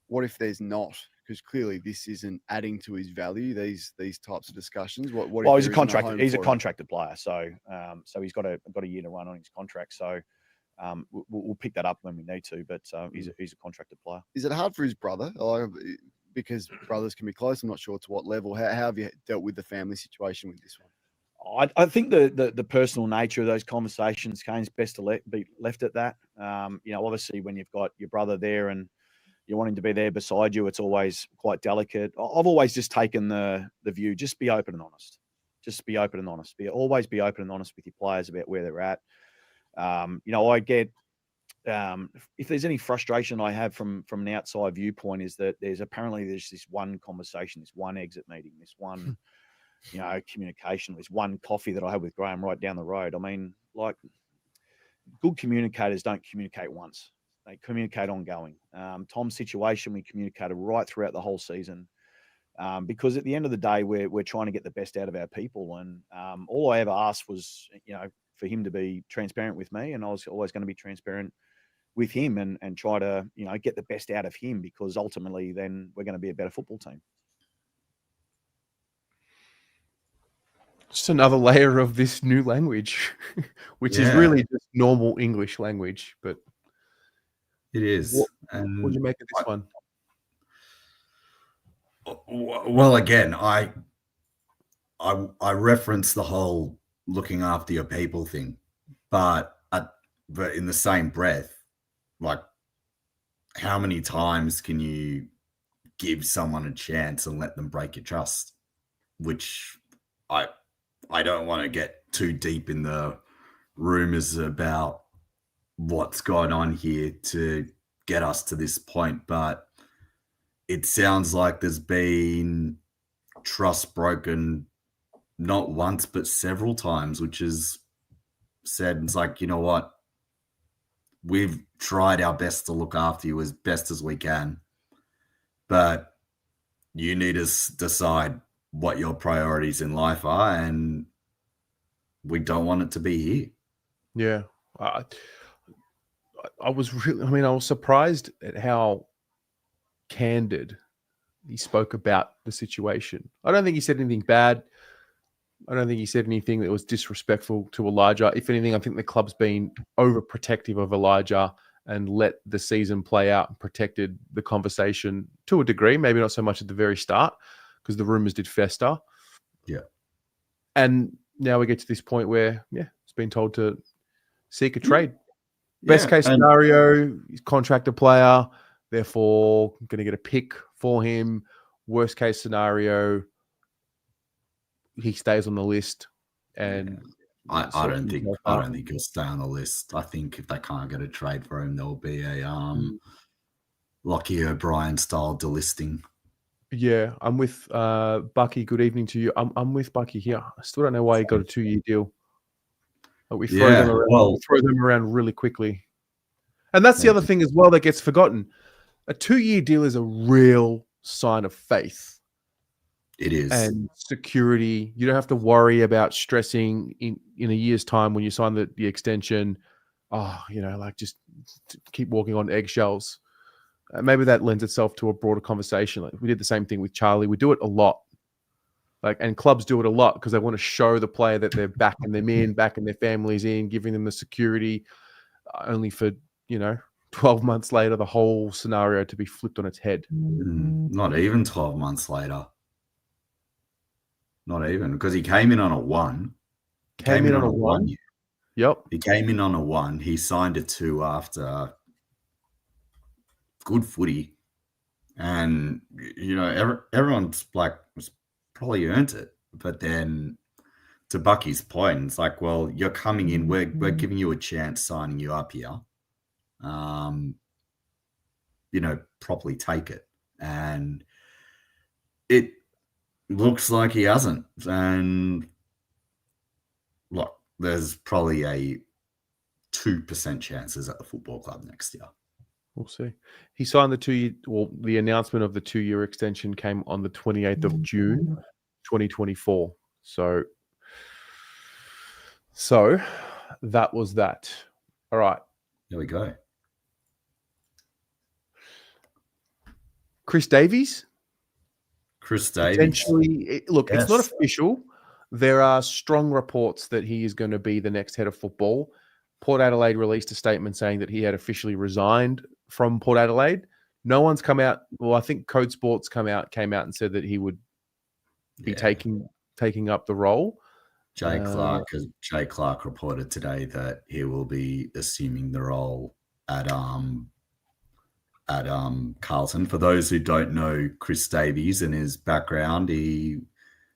What if there's not? Because clearly this isn't adding to his value. These types of discussions. Well, he's a contractor. He's a contracted player, so he's got a year to run on his contract. So we'll pick that up when we need to. But he's a contracted player. Is it hard for his brother? Because brothers can be close. I'm not sure to what level. How have you dealt with the family situation with this one? I think the personal nature of those conversations, Kane's best to be left at that. Obviously when you've got your brother there and you want him to be there beside you, it's always quite delicate. I've always just taken the view, just be open and honest. Just be open and honest. Always be open and honest with your players about where they're at. I get, if there's any frustration I have from an outside viewpoint is that there's this one conversation, this one exit meeting, this one, communication, this one coffee that I had with Graham right down the road. I mean, like, good communicators don't communicate once. They communicate ongoing. Tom's situation, we communicated right throughout the whole season because at the end of the day, we're trying to get the best out of our people. And all I ever asked was, for him to be transparent with me, and I was always going to be transparent with him and try to, get the best out of him because ultimately then we're going to be a better football team. Just another layer of this new language, which is really just normal English language, but it is. What do you make of this one? Well, again, I reference the whole looking after your people thing, but in the same breath, like, how many times can you give someone a chance and let them break your trust? Which I don't want to get too deep in the rumors about what's going on here to get us to this point, but it sounds like there's been trust broken not once but several times, which is said it's like, you know what, we've tried our best to look after you as best as we can, but you need to decide what your priorities in life are, and we don't want it to be here. Yeah. I was surprised at how candid he spoke about the situation. I don't think he said anything bad. I don't think he said anything that was disrespectful to Elijah. If anything, I think the club's been overprotective of Elijah and let the season play out and protected the conversation to a degree, maybe not so much at the very start because the rumors did fester. Yeah. And now we get to this point where, it's been told to seek a trade. Best case scenario, he's contractor player, therefore going to get a pick for him. Worst case scenario, he stays on the list. And I don't think he'll stay on the list. I think if they can't get a trade for him, there'll be a Lockie O'Brien style delisting. Yeah, I'm with Bucky. Good evening to you. I'm with Bucky here. I still don't know why he got a 2-year deal. But we throw them around, throw them around really quickly. And that's the other thing as well that gets forgotten. A 2-year deal is a real sign of faith. It is. And security. You don't have to worry about stressing in a year's time when you sign the extension. Just keep walking on eggshells. Maybe that lends itself to a broader conversation. Like we did the same thing with Charlie. We do it a lot. And clubs do it a lot because they want to show the player that they're backing them in, backing their families in, giving them the security, only for, 12 months later, the whole scenario to be flipped on its head. Not even 12 months later. Not even, because he came in on a 1. Came in on a 1? Yep. He came in on a 1. He signed a 2 after good footy. And, everyone's like, probably earned it. But then to Bucky's point, it's like, well, you're coming in, we're giving you a chance signing you up here. Properly take it. And it looks like he hasn't. And look, there's probably a 2% chances at the football club next year. We'll see. He signed the 2-year, the announcement of the 2-year extension came on the 28th of June, 2024. So that was that. All right. There we go. Chris Davies. Potentially, look, yes. It's not official. There are strong reports that he is going to be the next head of football. Port Adelaide released a statement saying that he had officially resigned from Port Adelaide. No one's come out. Well, I think Code Sports came out and said that he would be taking up the role. Jay Clark reported today that he will be assuming the role at Carlton. For those who don't know Chris Davies and his background, he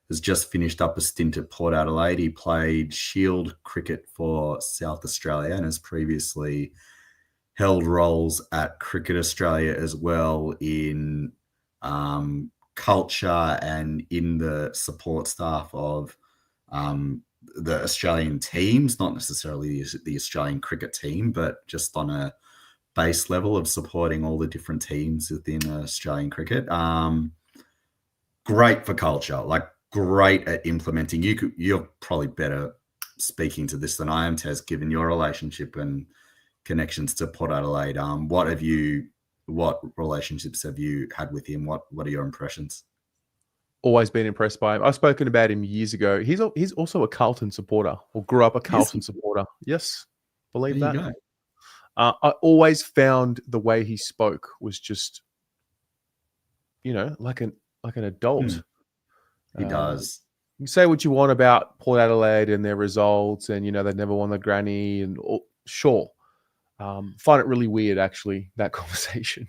has just finished up a stint at Port Adelaide. He played Shield cricket for South Australia and has previously held roles at Cricket Australia as well in culture and in the support staff of the Australian teams, not necessarily the Australian cricket team, but just on a base level of supporting all the different teams within Australian cricket. Great for culture, great at implementing. You're probably better speaking to this than I am, Tez, given your relationship and connections to Port Adelaide. What relationships have you had with him? What are your impressions? Always been impressed by him. I've spoken about him years ago. He's also a Carlton supporter, or grew up a Carlton supporter. Yes, believe that. I always found the way he spoke was just, like an adult. He does. You say what you want about Port Adelaide and their results, and they never won the granny, and sure. Find it really weird, actually, that conversation.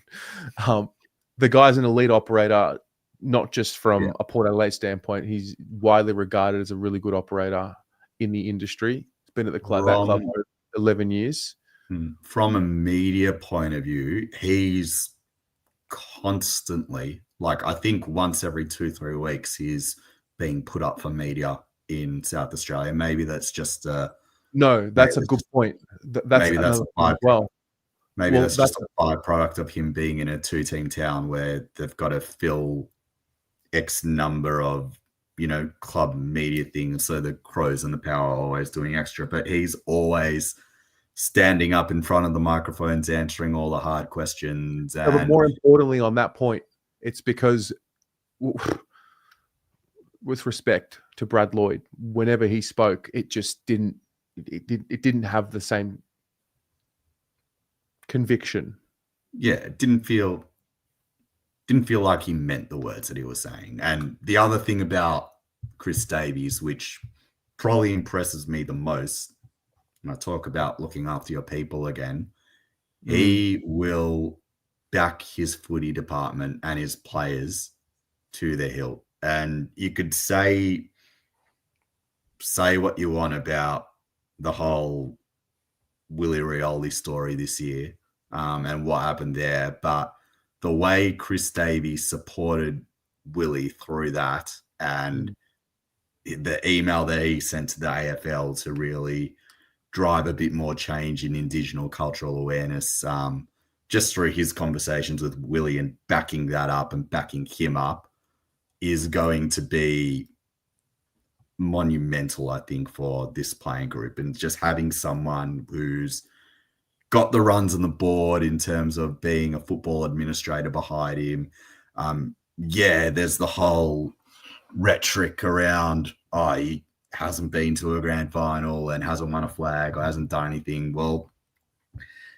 The guy's an elite operator, not just from a Port Adelaide standpoint. He's widely regarded as a really good operator in the industry. He's been at that club for 11 years. From a media point of view, he's constantly, I think once every 2-3 weeks, he's being put up for media in South Australia. Maybe that's just no, that's a good point. Maybe that's a byproduct. Maybe that's just a byproduct of him being in a 2-team town where they've got to fill X number of, club media things. So the Crows and the Power are always doing extra, but he's always standing up in front of the microphones, answering all the hard questions. But more importantly, on that point, it's because, with respect to Brad Lloyd, whenever he spoke, it just didn't. It didn't have the same conviction. Yeah, it didn't feel like he meant the words that he was saying. And the other thing about Chris Davies, which probably impresses me the most, and I talk about looking after your people again, he will back his footy department and his players to the hilt. And you could say what you want about the whole Willie Rioli story this year and what happened there, but the way Chris Davies supported Willie through that and the email that he sent to the AFL to really drive a bit more change in Indigenous cultural awareness, just through his conversations with Willie and backing that up and backing him up, is going to be monumental, I think, for this playing group. And just having someone who's got the runs on the board in terms of being a football administrator behind him. There's the whole rhetoric around, he hasn't been to a grand final and hasn't won a flag or hasn't done anything. Well,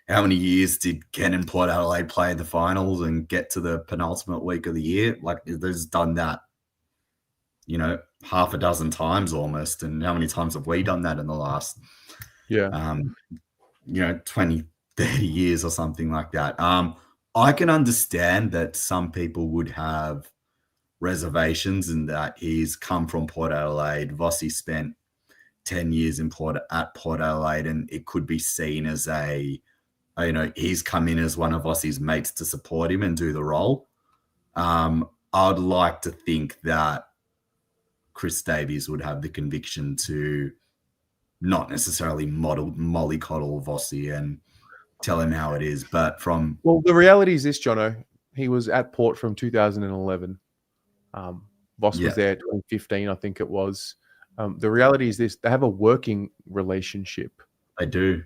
how many years did Ken and Port Adelaide play in the finals and get to the penultimate week of the year? Like, there's done that, half a dozen times almost. And how many times have we done that in the last, 20, 30 years or something like that? I can understand that some people would have reservations in that he's come from Port Adelaide. Vossi spent 10 years at Port Adelaide, and it could be seen as he's come in as one of Vossi's mates to support him and do the role. I'd like to think that Chris Davies would have the conviction to not necessarily mollycoddle Vossi and tell him how it is, but the reality is this, Jono. He was at Port from 2011. Voss was there 2015, I think it was. The reality is this: they have a working relationship. They do,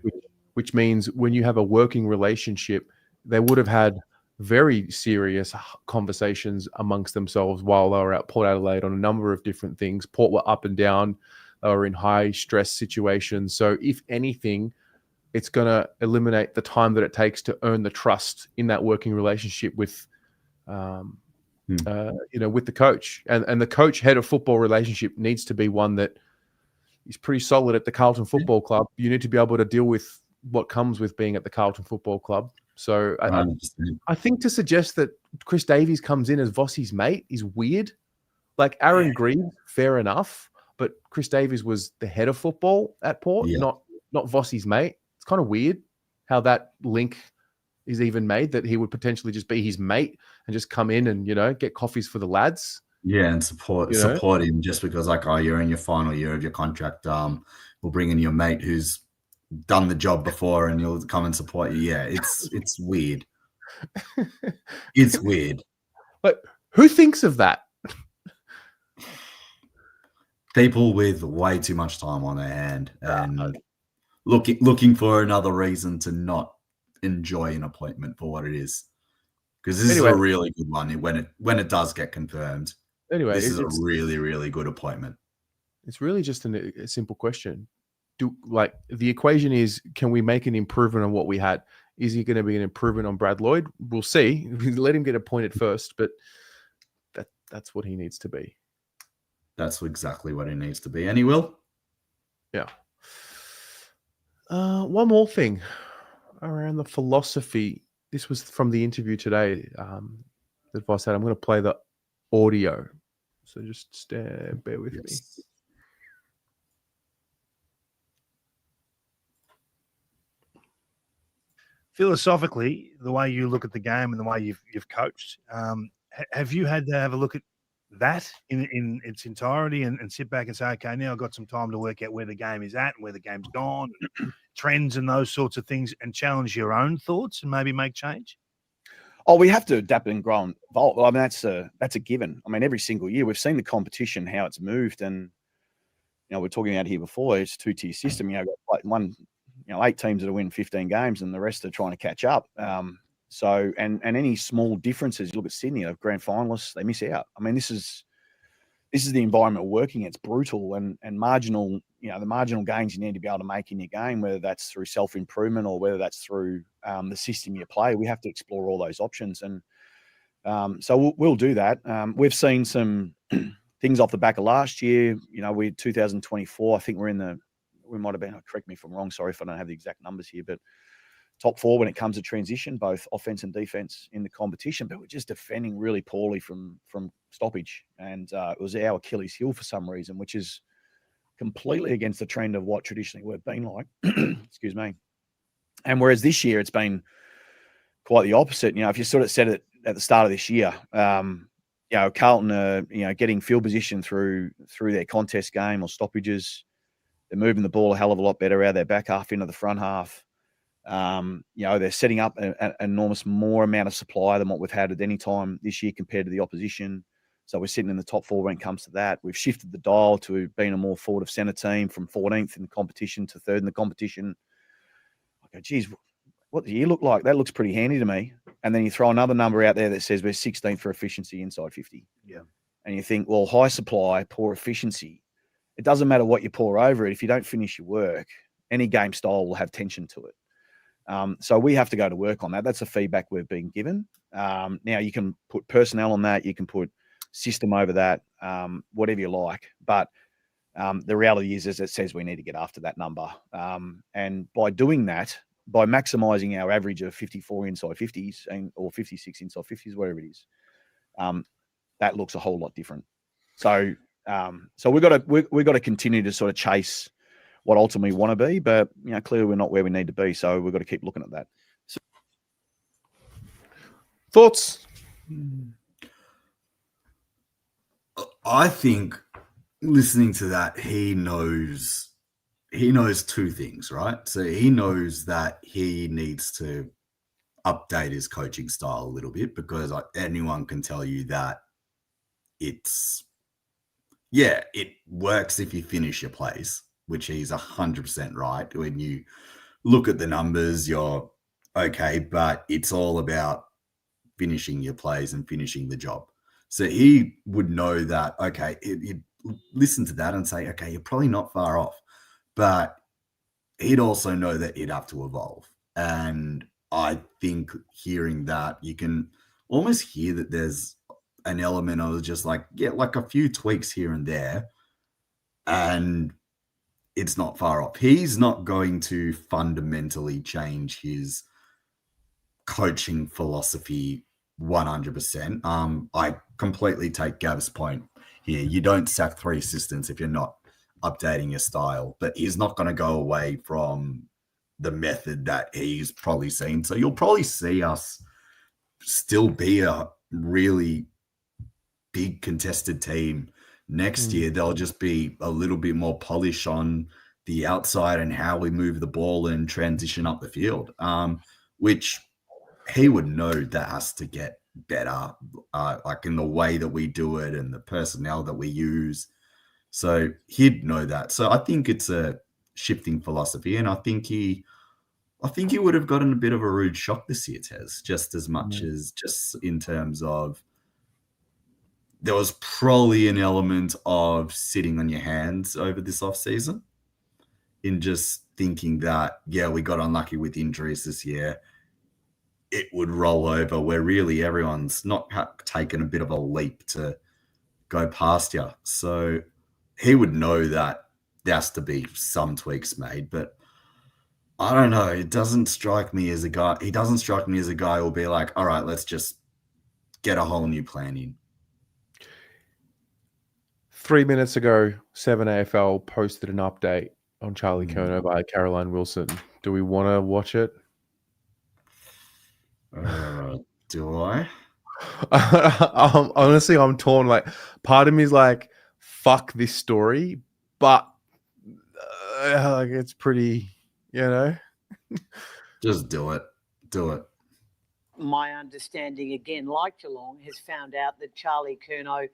which means when you have a working relationship, they would have had very serious conversations amongst themselves while they were at Port Adelaide on a number of different things. Port were up and down. They were in high stress situations. So if anything, it's going to eliminate the time that it takes to earn the trust in that working relationship with, with the coach. And the coach head of football relationship needs to be one that is pretty solid at the Carlton Football Club. You need to be able to deal with what comes with being at the Carlton Football Club. So I think to suggest that Chris Davies comes in as Vossi's mate is weird. Like Aaron Green, fair enough, but Chris Davies was the head of football at Port, not Vossi's mate. It's kind of weird how that link is even made, that he would potentially just be his mate and just come in and, get coffees for the lads. Yeah, and support him just because, you're in your final year of your contract. We'll bring in your mate who's done the job before and he'll come and support you. Yeah, it's weird. It's weird. But who thinks of that? People with way too much time on their hand and looking for another reason to not enjoy an appointment for what it is. Because this is a really good one when it does get confirmed. Anyway, this is a really, really good appointment. It's really just a simple question. The equation is, can we make an improvement on what we had? Is he going to be an improvement on Brad Lloyd? We'll see. Let him get appointed first, but that's what he needs to be. That's exactly what he needs to be. And he will. Yeah. One more thing around the philosophy. This was from the interview today that Voss had. I'm going to play the audio. So just bear with me. Philosophically, the way you look at the game and the way you've coached, have you had to have a look at that in its entirety and sit back and say, okay, now I've got some time to work out where the game is at and where the game's gone, trends and those sorts of things, and challenge your own thoughts and maybe make change? Oh, we have to adapt and grow and evolve. I mean, that's a given. I mean, every single year we've seen the competition, how it's moved, and we're talking about here before. It's a two-tier system. Like 8 teams that win 15 games, and the rest are trying to catch up. So any small differences, you look at Sydney, they're grand finalists, they miss out. I mean, this is the environment we're working in. It's brutal and marginal. The marginal gains you need to be able to make in your game, whether that's through self-improvement or whether that's through the system you play. We have to explore all those options, and so we'll do that. We've seen some things off the back of last year. We 2024. I think we might have been. Correct me if I'm wrong. Sorry if I don't have the exact numbers here, but top 4 when it comes to transition, both offense and defense in the competition. But we're just defending really poorly from stoppage, and it was our Achilles heel for some reason, which is completely against the trend of what traditionally we've been like. Excuse me. And whereas this year it's been quite the opposite. If you sort of said it at the start of this year, Carlton are getting field position through their contest game or stoppages. They're moving the ball a hell of a lot better out of their back half into the front half. They're setting up an enormous more amount of supply than what we've had at any time this year compared to the opposition. So we're sitting in the top 4 when it comes to that. We've shifted the dial to being a more forward of centre team from 14th in the competition to 3rd in the competition. I go, geez, what do you look like? That looks pretty handy to me. And then you throw another number out there that says we're 16th for efficiency inside 50. Yeah. And you think, well, high supply, poor efficiency. It doesn't matter what you pour over it. If you don't finish your work, any game style will have tension to it. So we have to go to work on that. That's the feedback we've been given. Now you can put personnel on that. You can put system over that, whatever you like. But the reality is it says we need to get after that number. And by doing that, by maximising our average of 54 inside 50s or 56 inside 50s, whatever it is, that looks a whole lot different. So we've got to continue to sort of chase what ultimately we want to be, but clearly we're not where we need to be. So we've got to keep looking at that. Thoughts? I think listening to that, he knows 2 things, right? So he knows that he needs to update his coaching style a little bit, because anyone can tell you that it works if you finish your plays, which he's 100% right. When you look at the numbers, you're okay, but it's all about finishing your plays and finishing the job. So he would know that, okay, he'd listen to that and say, okay, you're probably not far off. But he'd also know that he'd have to evolve. And I think hearing that, you can almost hear that there's an element of just like a few tweaks here and there, and it's not far off. He's not going to fundamentally change his coaching philosophy 100%. I completely take Gav's point here. You don't sack 3 assistants if you're not updating your style, but he's not going to go away from the method that he's probably seen. So you'll probably see us still be a really big contested team next year. There'll just be a little bit more polish on the outside and how we move the ball and transition up the field, which he would know that has to get better, like in the way that we do it and the personnel that we use. So he'd know that. So I think it's a shifting philosophy, and I think he would have gotten a bit of a rude shock this year, Tez, just as much as just in terms of there was probably an element of sitting on your hands over this offseason in just thinking that, yeah, we got unlucky with injuries this year. It would roll over, where really everyone's not taken a bit of a leap to go past you. So he would know that there has to be some tweaks made, but I don't know. It doesn't strike me as a guy. He doesn't strike me as a guy who will be like, all right, let's just get a whole new plan in. 3 minutes ago, 7AFL posted an update on Charlie Curnow by Caroline Wilson. Do we want to watch it? Do I? Honestly, I'm torn. Like, part of me is like, fuck this story, but like, it's pretty, Just do it. Do it. My understanding, again, like Geelong, has found out that Charlie Curnow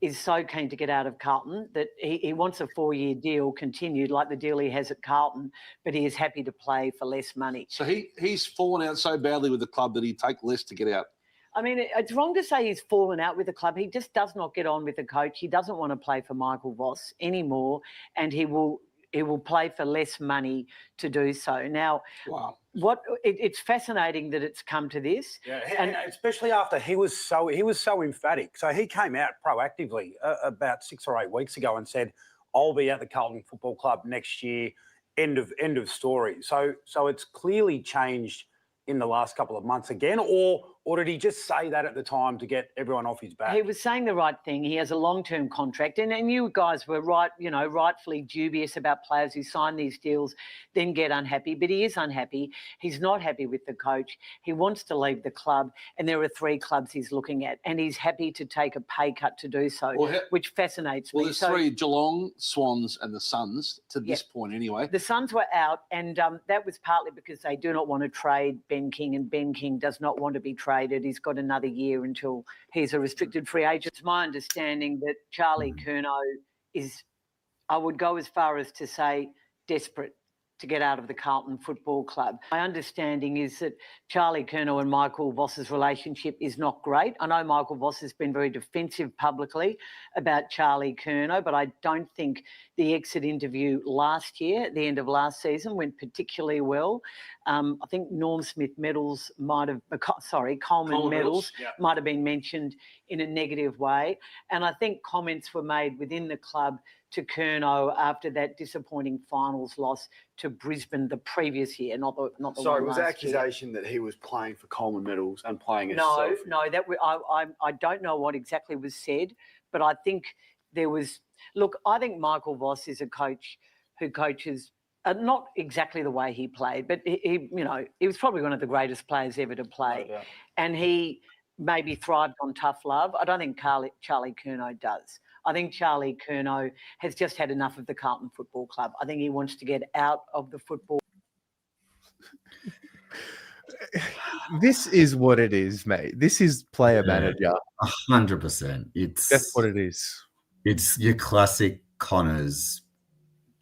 is so keen to get out of Carlton that he wants a 4-year deal continued like the deal he has at Carlton, but he is happy to play for less money. So he's fallen out so badly with the club that he'd take less to get out. I mean, it's wrong to say he's fallen out with the club. He just does not get on with the coach. He doesn't want to play for Michael Voss anymore, and he will he will play for less money to do so. Now, Wow. It's fascinating that it's come to this. Yeah, and especially after he was so emphatic. So he came out proactively about 6 or 8 weeks ago and said, "I'll be at the Carlton Football Club next year." End of story. So it's clearly changed in the last couple of months again, or did he just say that at the time to get everyone off his back? He was saying the right thing. He has a long-term contract, and you guys were right, rightfully dubious about players who sign these deals, then get unhappy. But he is unhappy. He's not happy with the coach. He wants to leave the club, and there are 3 clubs he's looking at, and he's happy to take a pay cut to do so, which fascinates me. Well, there's 3: Geelong, Swans, and the Suns to this point, anyway. The Suns were out, and that was partly because they do not want to trade Ben King, and Ben King does not want to be traded. He's got another year until he's a restricted free agent. It's my understanding that Charlie Curnow is, I would go as far as to say, desperate to get out of the Carlton Football Club. My understanding is that Charlie Curnow and Michael Voss's relationship is not great. I know Michael Voss has been very defensive publicly about Charlie Curnow, but I don't think the exit interview last year, at the end of last season, went particularly well. I think Coleman Medals might have been mentioned in a negative way. And I think comments were made within the club to Curnow after that disappointing finals loss to Brisbane the previous year, not the Sorry, one was last the accusation that he was playing for Coleman Medals and playing as No, self? no, I don't know what exactly was said, but I think there was. Look, I think Michael Voss is a coach who coaches not exactly the way he played, but he was probably one of the greatest players ever to play, and he maybe thrived on tough love. I don't think Charlie Curnow does. I think Charlie Curnow has just had enough of the Carlton Football Club. I think he wants to get out of the football. This is what it is, mate. This is player manager. 100%. That's what it is. It's your classic Connors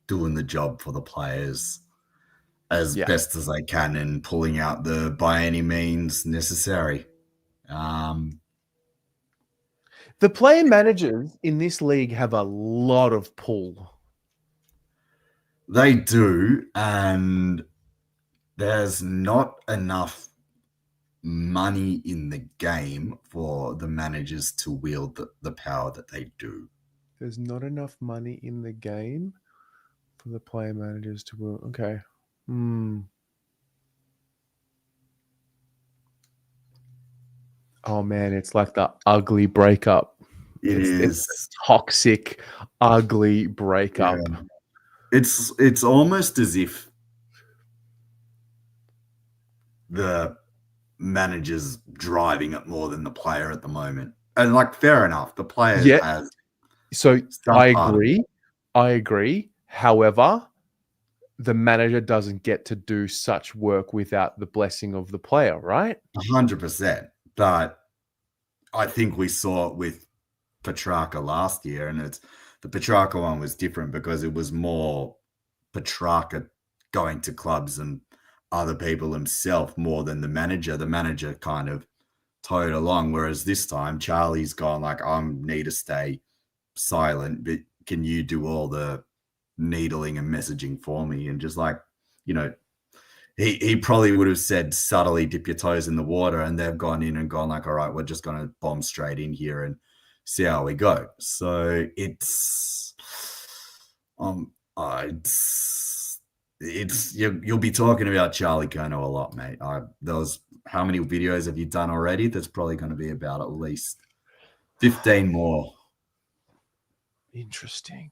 doing the job for the players as best as they can and pulling out the by any means necessary. The player managers in this league have a lot of pull. They do, and there's not enough money in the game for the managers to wield the power that they do. There's not enough money in the game for the player managers to wield. Okay. Oh man, it's like the ugly breakup. It's a toxic, ugly breakup. Yeah. It's almost as if the manager's driving it more than the player at the moment. And like, fair enough, the player has. So I agree. However, the manager doesn't get to do such work without the blessing of the player, right? 100%. But I think we saw it with Petrarca last year, and the Petrarca one was different because it was more Petrarca going to clubs and other people himself more than the manager. The manager kind of towed along, whereas this time Charlie's gone like, I need to stay silent, but can you do all the needling and messaging for me? And just like, he probably would have said subtly dip your toes in the water, and they've gone in and gone like, all right, we're just going to bomb straight in here and see how we go. So it's you'll be talking about Charlie Curnow a lot, mate. How many videos have you done already? There's probably going to be about at least 15 more. Interesting.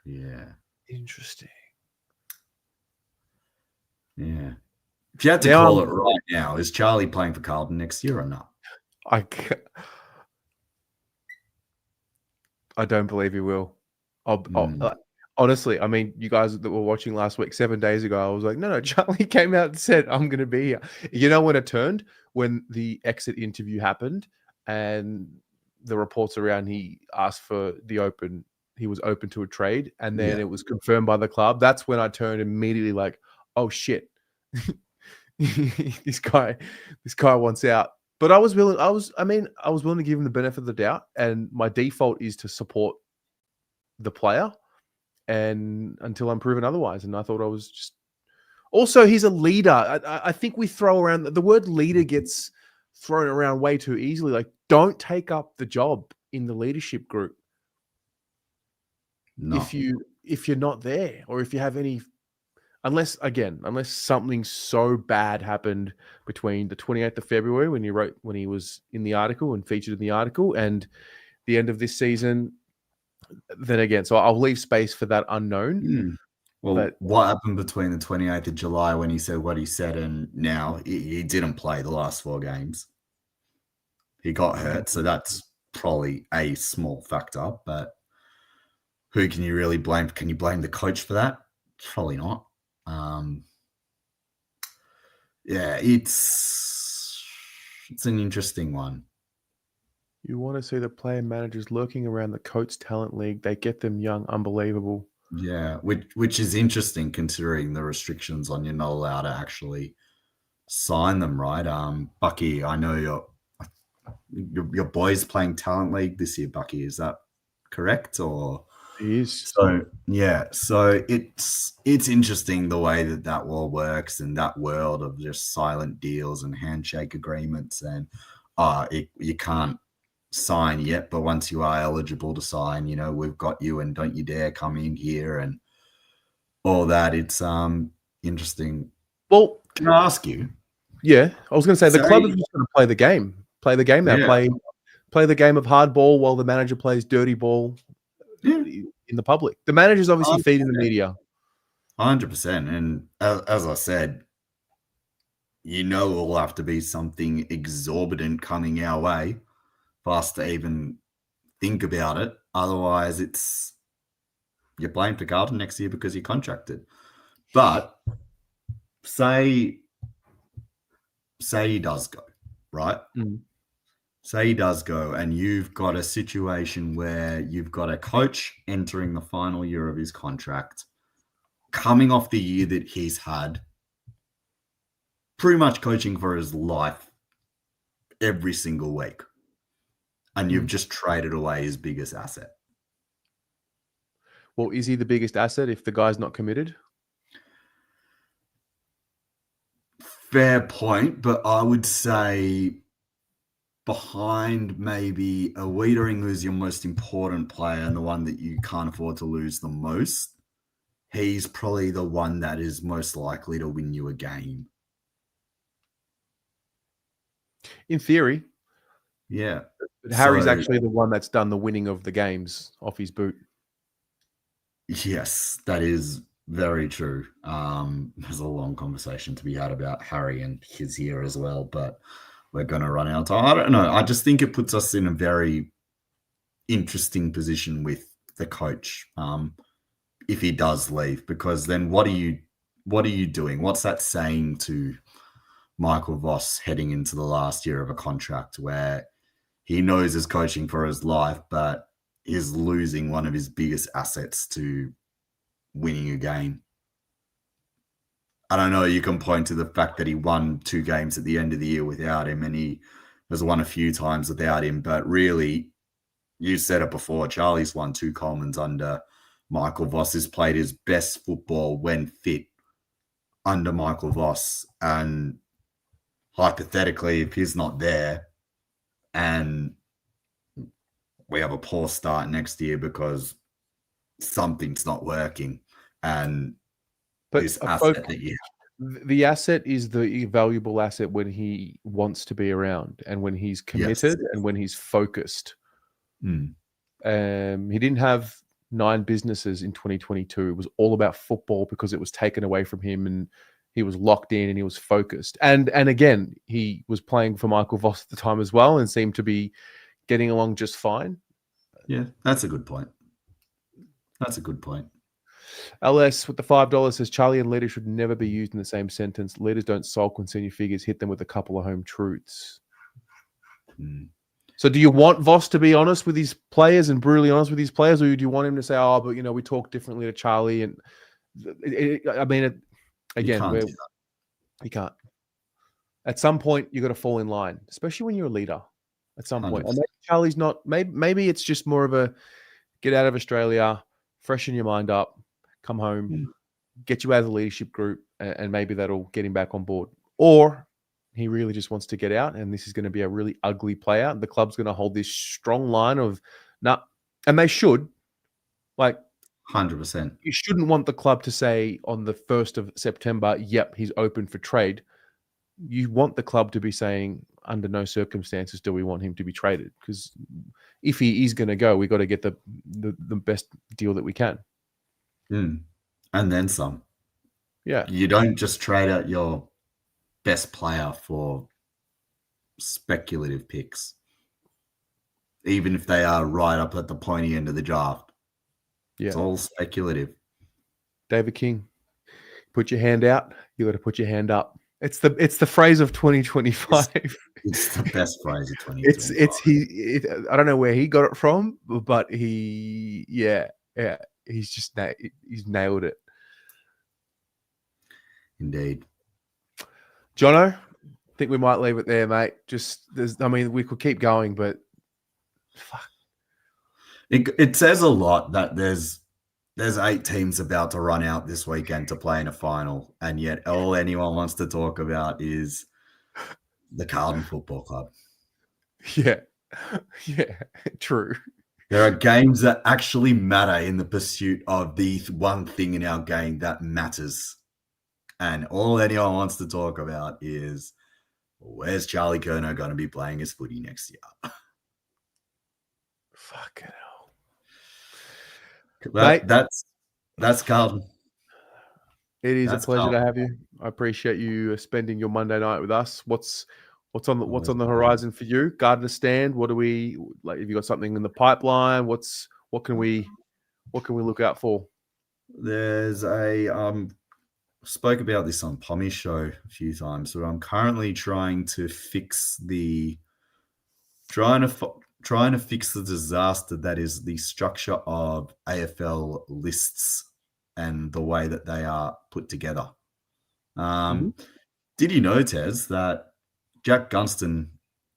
Yeah. Interesting. Yeah. If you had to call it right now, is Charlie playing for Carlton next year or not? I don't believe he will. Honestly, I mean, you guys that were watching last week, 7 days ago, I was like, no, Charlie came out and said, I'm going to be here. You know when it turned? When the exit interview happened and the reports around he asked for he was open to a trade, and then it was confirmed by the club. That's when I turned immediately like, oh shit. this guy wants out. But I was willing to give him the benefit of the doubt, and my default is to support the player. and until I'm proven otherwise. And I thought I was just. Also, he's a leader. I think we throw around the word leader gets thrown around way too easily. Like, don't take up the job in the leadership group No. if you're not there, or if you have any. Unless something so bad happened between the 28th of February when he was in the article and featured in the article, and the end of this season, then again, so I'll leave space for that unknown. Well, what happened between the 28th of July when he said what he said and now? He didn't play the last 4 games. He got hurt, so that's probably a small factor, but who can you really blame? Can you blame the coach for that? Probably not. Yeah, it's an interesting one. You want to see the player managers lurking around the Coates Talent League. They get them young, unbelievable. Yeah, which is interesting considering the restrictions on you're not allowed to actually sign them, right? Bucky, I know your boy's playing Talent League this year, Bucky. Is that correct? Or he is. So yeah, so it's interesting the way that all works in that world of just silent deals and handshake agreements, and you can't sign yet, but once you are eligible to sign, we've got you, and don't you dare come in here and all that. It's interesting. Well, can I ask you? Yeah, I was going to say the club is just going to play the game. Play the game now. Yeah. Play the game of hardball while the manager plays dirty ball in the public. The manager's obviously feeding the media. 100%. And as I said, it'll have to be something exorbitant coming our way for us to even think about it. Otherwise, you're blamed for Carlton next year because you're contracted. But say he does go, right? Say he does go, and you've got a situation where you've got a coach entering the final year of his contract, coming off the year that he's had, pretty much coaching for his life every single week, and you've just traded away his biggest asset. Well, is he the biggest asset if the guy's not committed? Fair point, but I would say behind maybe a Wiedering, who's your most important player and the one that you can't afford to lose the most, he's probably the one that is most likely to win you a game. In theory. Yeah. But Harry's actually the one that's done the winning of the games off his boot. Yes, that is very true. There's a long conversation to be had about Harry and his year as well, but we're going to run out of time. I don't know. I just think it puts us in a very interesting position with the coach if he does leave, because then what are you doing? What's that saying to Michael Voss heading into the last year of a contract where he knows he's coaching for his life, but is losing one of his biggest assets to winning a game? I don't know. You can point to the fact that he won 2 games at the end of the year without him, and he has won a few times without him. But really, you said it before, Charlie's won 2 Colemans under Michael Voss. Has played his best football when fit under Michael Voss. And hypothetically, if he's not there and we have a poor start next year because something's not working, and this asset that you have. The asset is the valuable asset when he wants to be around and when he's committed and when he's focused. He didn't have 9 businesses in 2022. It was all about football because it was taken away from him, and he was locked in and he was focused. And again, he was playing for Michael Voss at the time as well and seemed to be getting along just fine. Yeah, that's a good point. That's a good point. LS with the $5 says Charlie and leader should never be used in the same sentence. Leaders don't sulk when senior figures hit them with a couple of home truths. So do you want Voss to be honest with his players and brutally honest with his players, or do you want him to say, oh, but we talk differently to Charlie? And again, you can't. At some point, you got to fall in line, especially when you're a leader. At some point, and maybe Charlie's not. Maybe it's just more of a get out of Australia, freshen your mind up, come home, get you out of the leadership group, and maybe that'll get him back on board. Or he really just wants to get out, and this is going to be a really ugly play out. The club's going to hold this strong line of nah, and they should. Like, 100%. you shouldn't want the club to say on the 1st of September, yep, he's open for trade. You want the club to be saying, under no circumstances do we want him to be traded. Because if he is going to go, we've got to get the best deal that we can. And then some. Yeah. You don't just trade out your best player for speculative picks, even if they are right up at the pointy end of the draft. Yeah. It's all speculative. David King, put your hand out. You got to put your hand up. It's the phrase of 2025. It's the best phrase of 2025. I don't know where he got it from, but he's nailed it. Indeed. Jono, I think we might leave it there, mate. We could keep going, but fuck. It says a lot that there's 8 teams about to run out this weekend to play in a final, and yet all anyone wants to talk about is the Carlton Football Club. Yeah, true. There are games that actually matter in the pursuit of the one thing in our game that matters. And all anyone wants to talk about is, where's Charlie Curnow going to be playing his footy next year? Fucking hell. That's Carlton. It is a pleasure to have you. I appreciate you spending your Monday night with us. What's on the horizon for you? Gardener stand. What do we like? Have you got something in the pipeline? What can we look out for? There's spoke about this on Pommy's show a few times, but I'm currently trying to fix the disaster that is the structure of AFL lists and the way that they are put together. Did you know, Tez, that Jack Gunston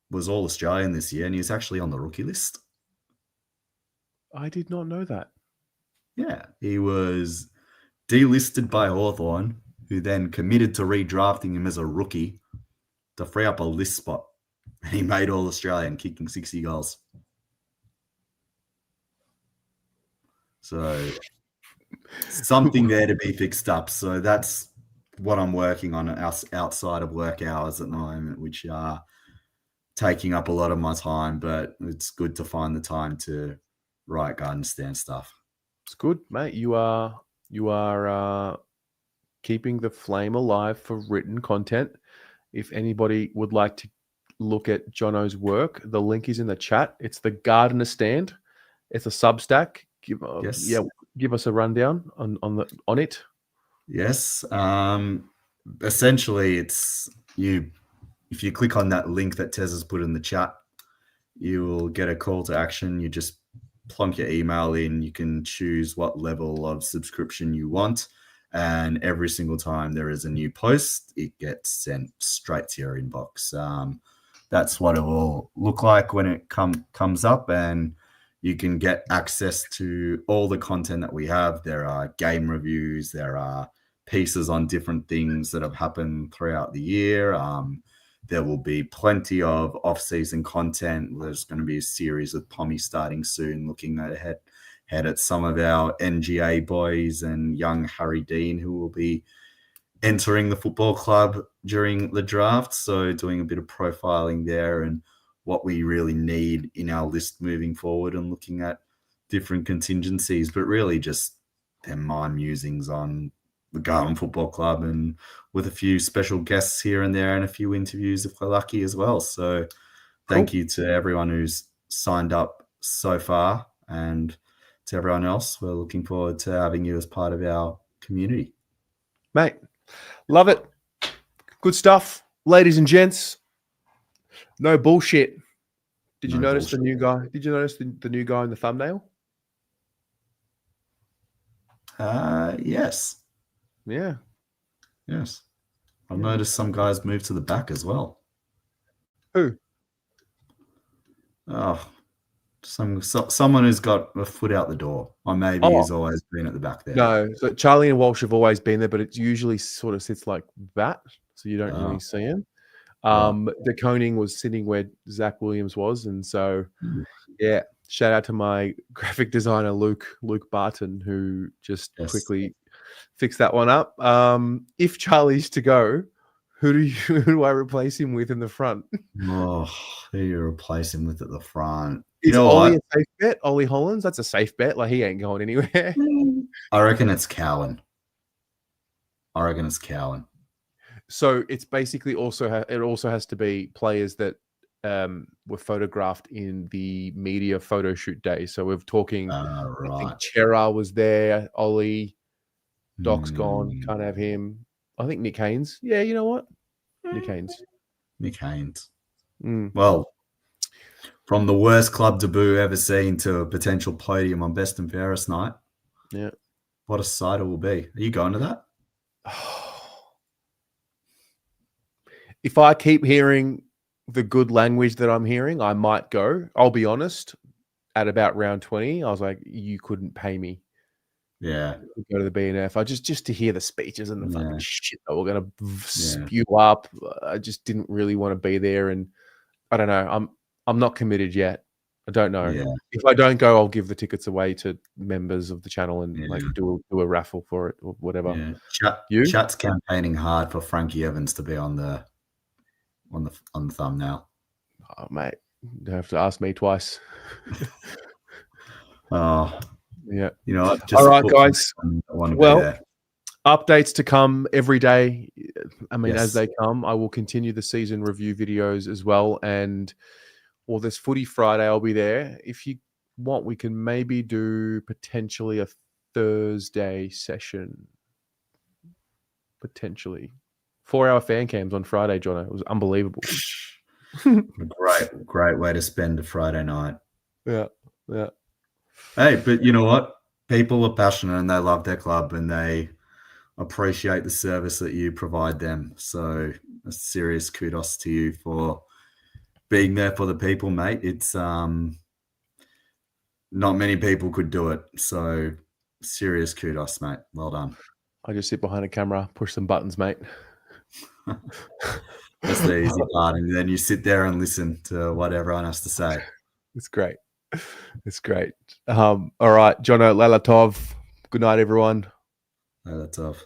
was All Australian this year and he's actually on the rookie list? I did not know that. Yeah, he was delisted by Hawthorn, who then committed to redrafting him as a rookie to free up a list spot. And he made All Australian, kicking 60 goals. So something there to be fixed up. So that's what I'm working on outside of work hours at the moment, which are taking up a lot of my time, but it's good to find the time to write garden stand stuff. It's good, mate. You are keeping the flame alive for written content. If anybody would like to look at Jono's work, the link is in the chat. It's the Gardener Stand. It's a Substack. Give us a rundown on it. Yes. Essentially, it's you. If you click on that link that Tez has put in the chat, you will get a call to action. You just plonk your email in. You can choose what level of subscription you want. And every single time there is a new post, it gets sent straight to your inbox. That's what it will look like when it comes up, and you can get access to all the content that we have. There are game reviews. There are pieces on different things that have happened throughout the year. There will be plenty of off-season content. There's going to be a series with Pommy starting soon, looking ahead at some of our NGA boys and young Harry Dean, who will be entering the football club during the draft. So doing a bit of profiling there and what we really need in our list moving forward, and looking at different contingencies, but really just my musings on the Carlton Football Club, and with a few special guests here and there and a few interviews if we're lucky as well. So thank you to everyone who's signed up so far, and to everyone else, we're looking forward to having you as part of our community. Mate, love it. Good stuff. Ladies and gents, no bullshit. Did you notice the new guy? Did you notice the new guy in the thumbnail? Yes. Yeah. Yes. I've noticed some guys move to the back as well. Who? Oh, Someone who's got a foot out the door, or maybe he's always been at the back there. No, so Charlie and Walsh have always been there, but it usually sort of sits like that, so you don't really see him. De Koning was sitting where Zach Williams was, and so yeah, shout out to my graphic designer Luke Barton, who just quickly fixed that one up. If Charlie's to go, who do I replace him with in the front? Oh, who do you replace him with at the front? Is Ollie a safe bet? Ollie Hollands? That's a safe bet. Like, he ain't going anywhere. I reckon it's Cowan. So it's basically it also has to be players that were photographed in the media photo shoot day. So we're talking, I think Chera was there, Ollie, Doc's gone, can't have him. I think Nick Haynes. Yeah, you know what? Nick Haynes. Well, from the worst club debut ever seen to a potential podium on Best and Fairest night. Yeah. What a sight it will be. Are you going to that? If I keep hearing the good language that I'm hearing, I might go. I'll be honest. At about round 20, I was like, you couldn't pay me. Yeah. Go to the BNF. just to hear the speeches and the fucking shit that we're going to spew up. I just didn't really want to be there. And I don't know. I'm not committed yet. I don't know. Yeah. If I don't go, I'll give the tickets away to members of the channel and like do a raffle for it or whatever. Yeah. Chat's campaigning hard for Frankie Evans to be on the thumbnail. Oh, mate, you have to ask me twice. Oh, yeah. You know what? All right, guys. Well, updates to come every day. I mean, as they come, I will continue the season review videos as well. And this Footy Friday, I'll be there. If you want, we can maybe do potentially a Thursday session. Potentially. 4-hour fan cams on Friday, Jono. It was unbelievable. Great way to spend a Friday night. Yeah. Hey, but you know what? People are passionate and they love their club and they appreciate the service that you provide them. So a serious kudos to you for being there for the people, mate. It's not many people could do it. So serious kudos, mate. Well done. I just sit behind a camera, push some buttons, mate. That's the easy part. And then you sit there and listen to what everyone has to say. It's great. All right, Jono, Laila Tov. Good night, everyone. Laila Tov.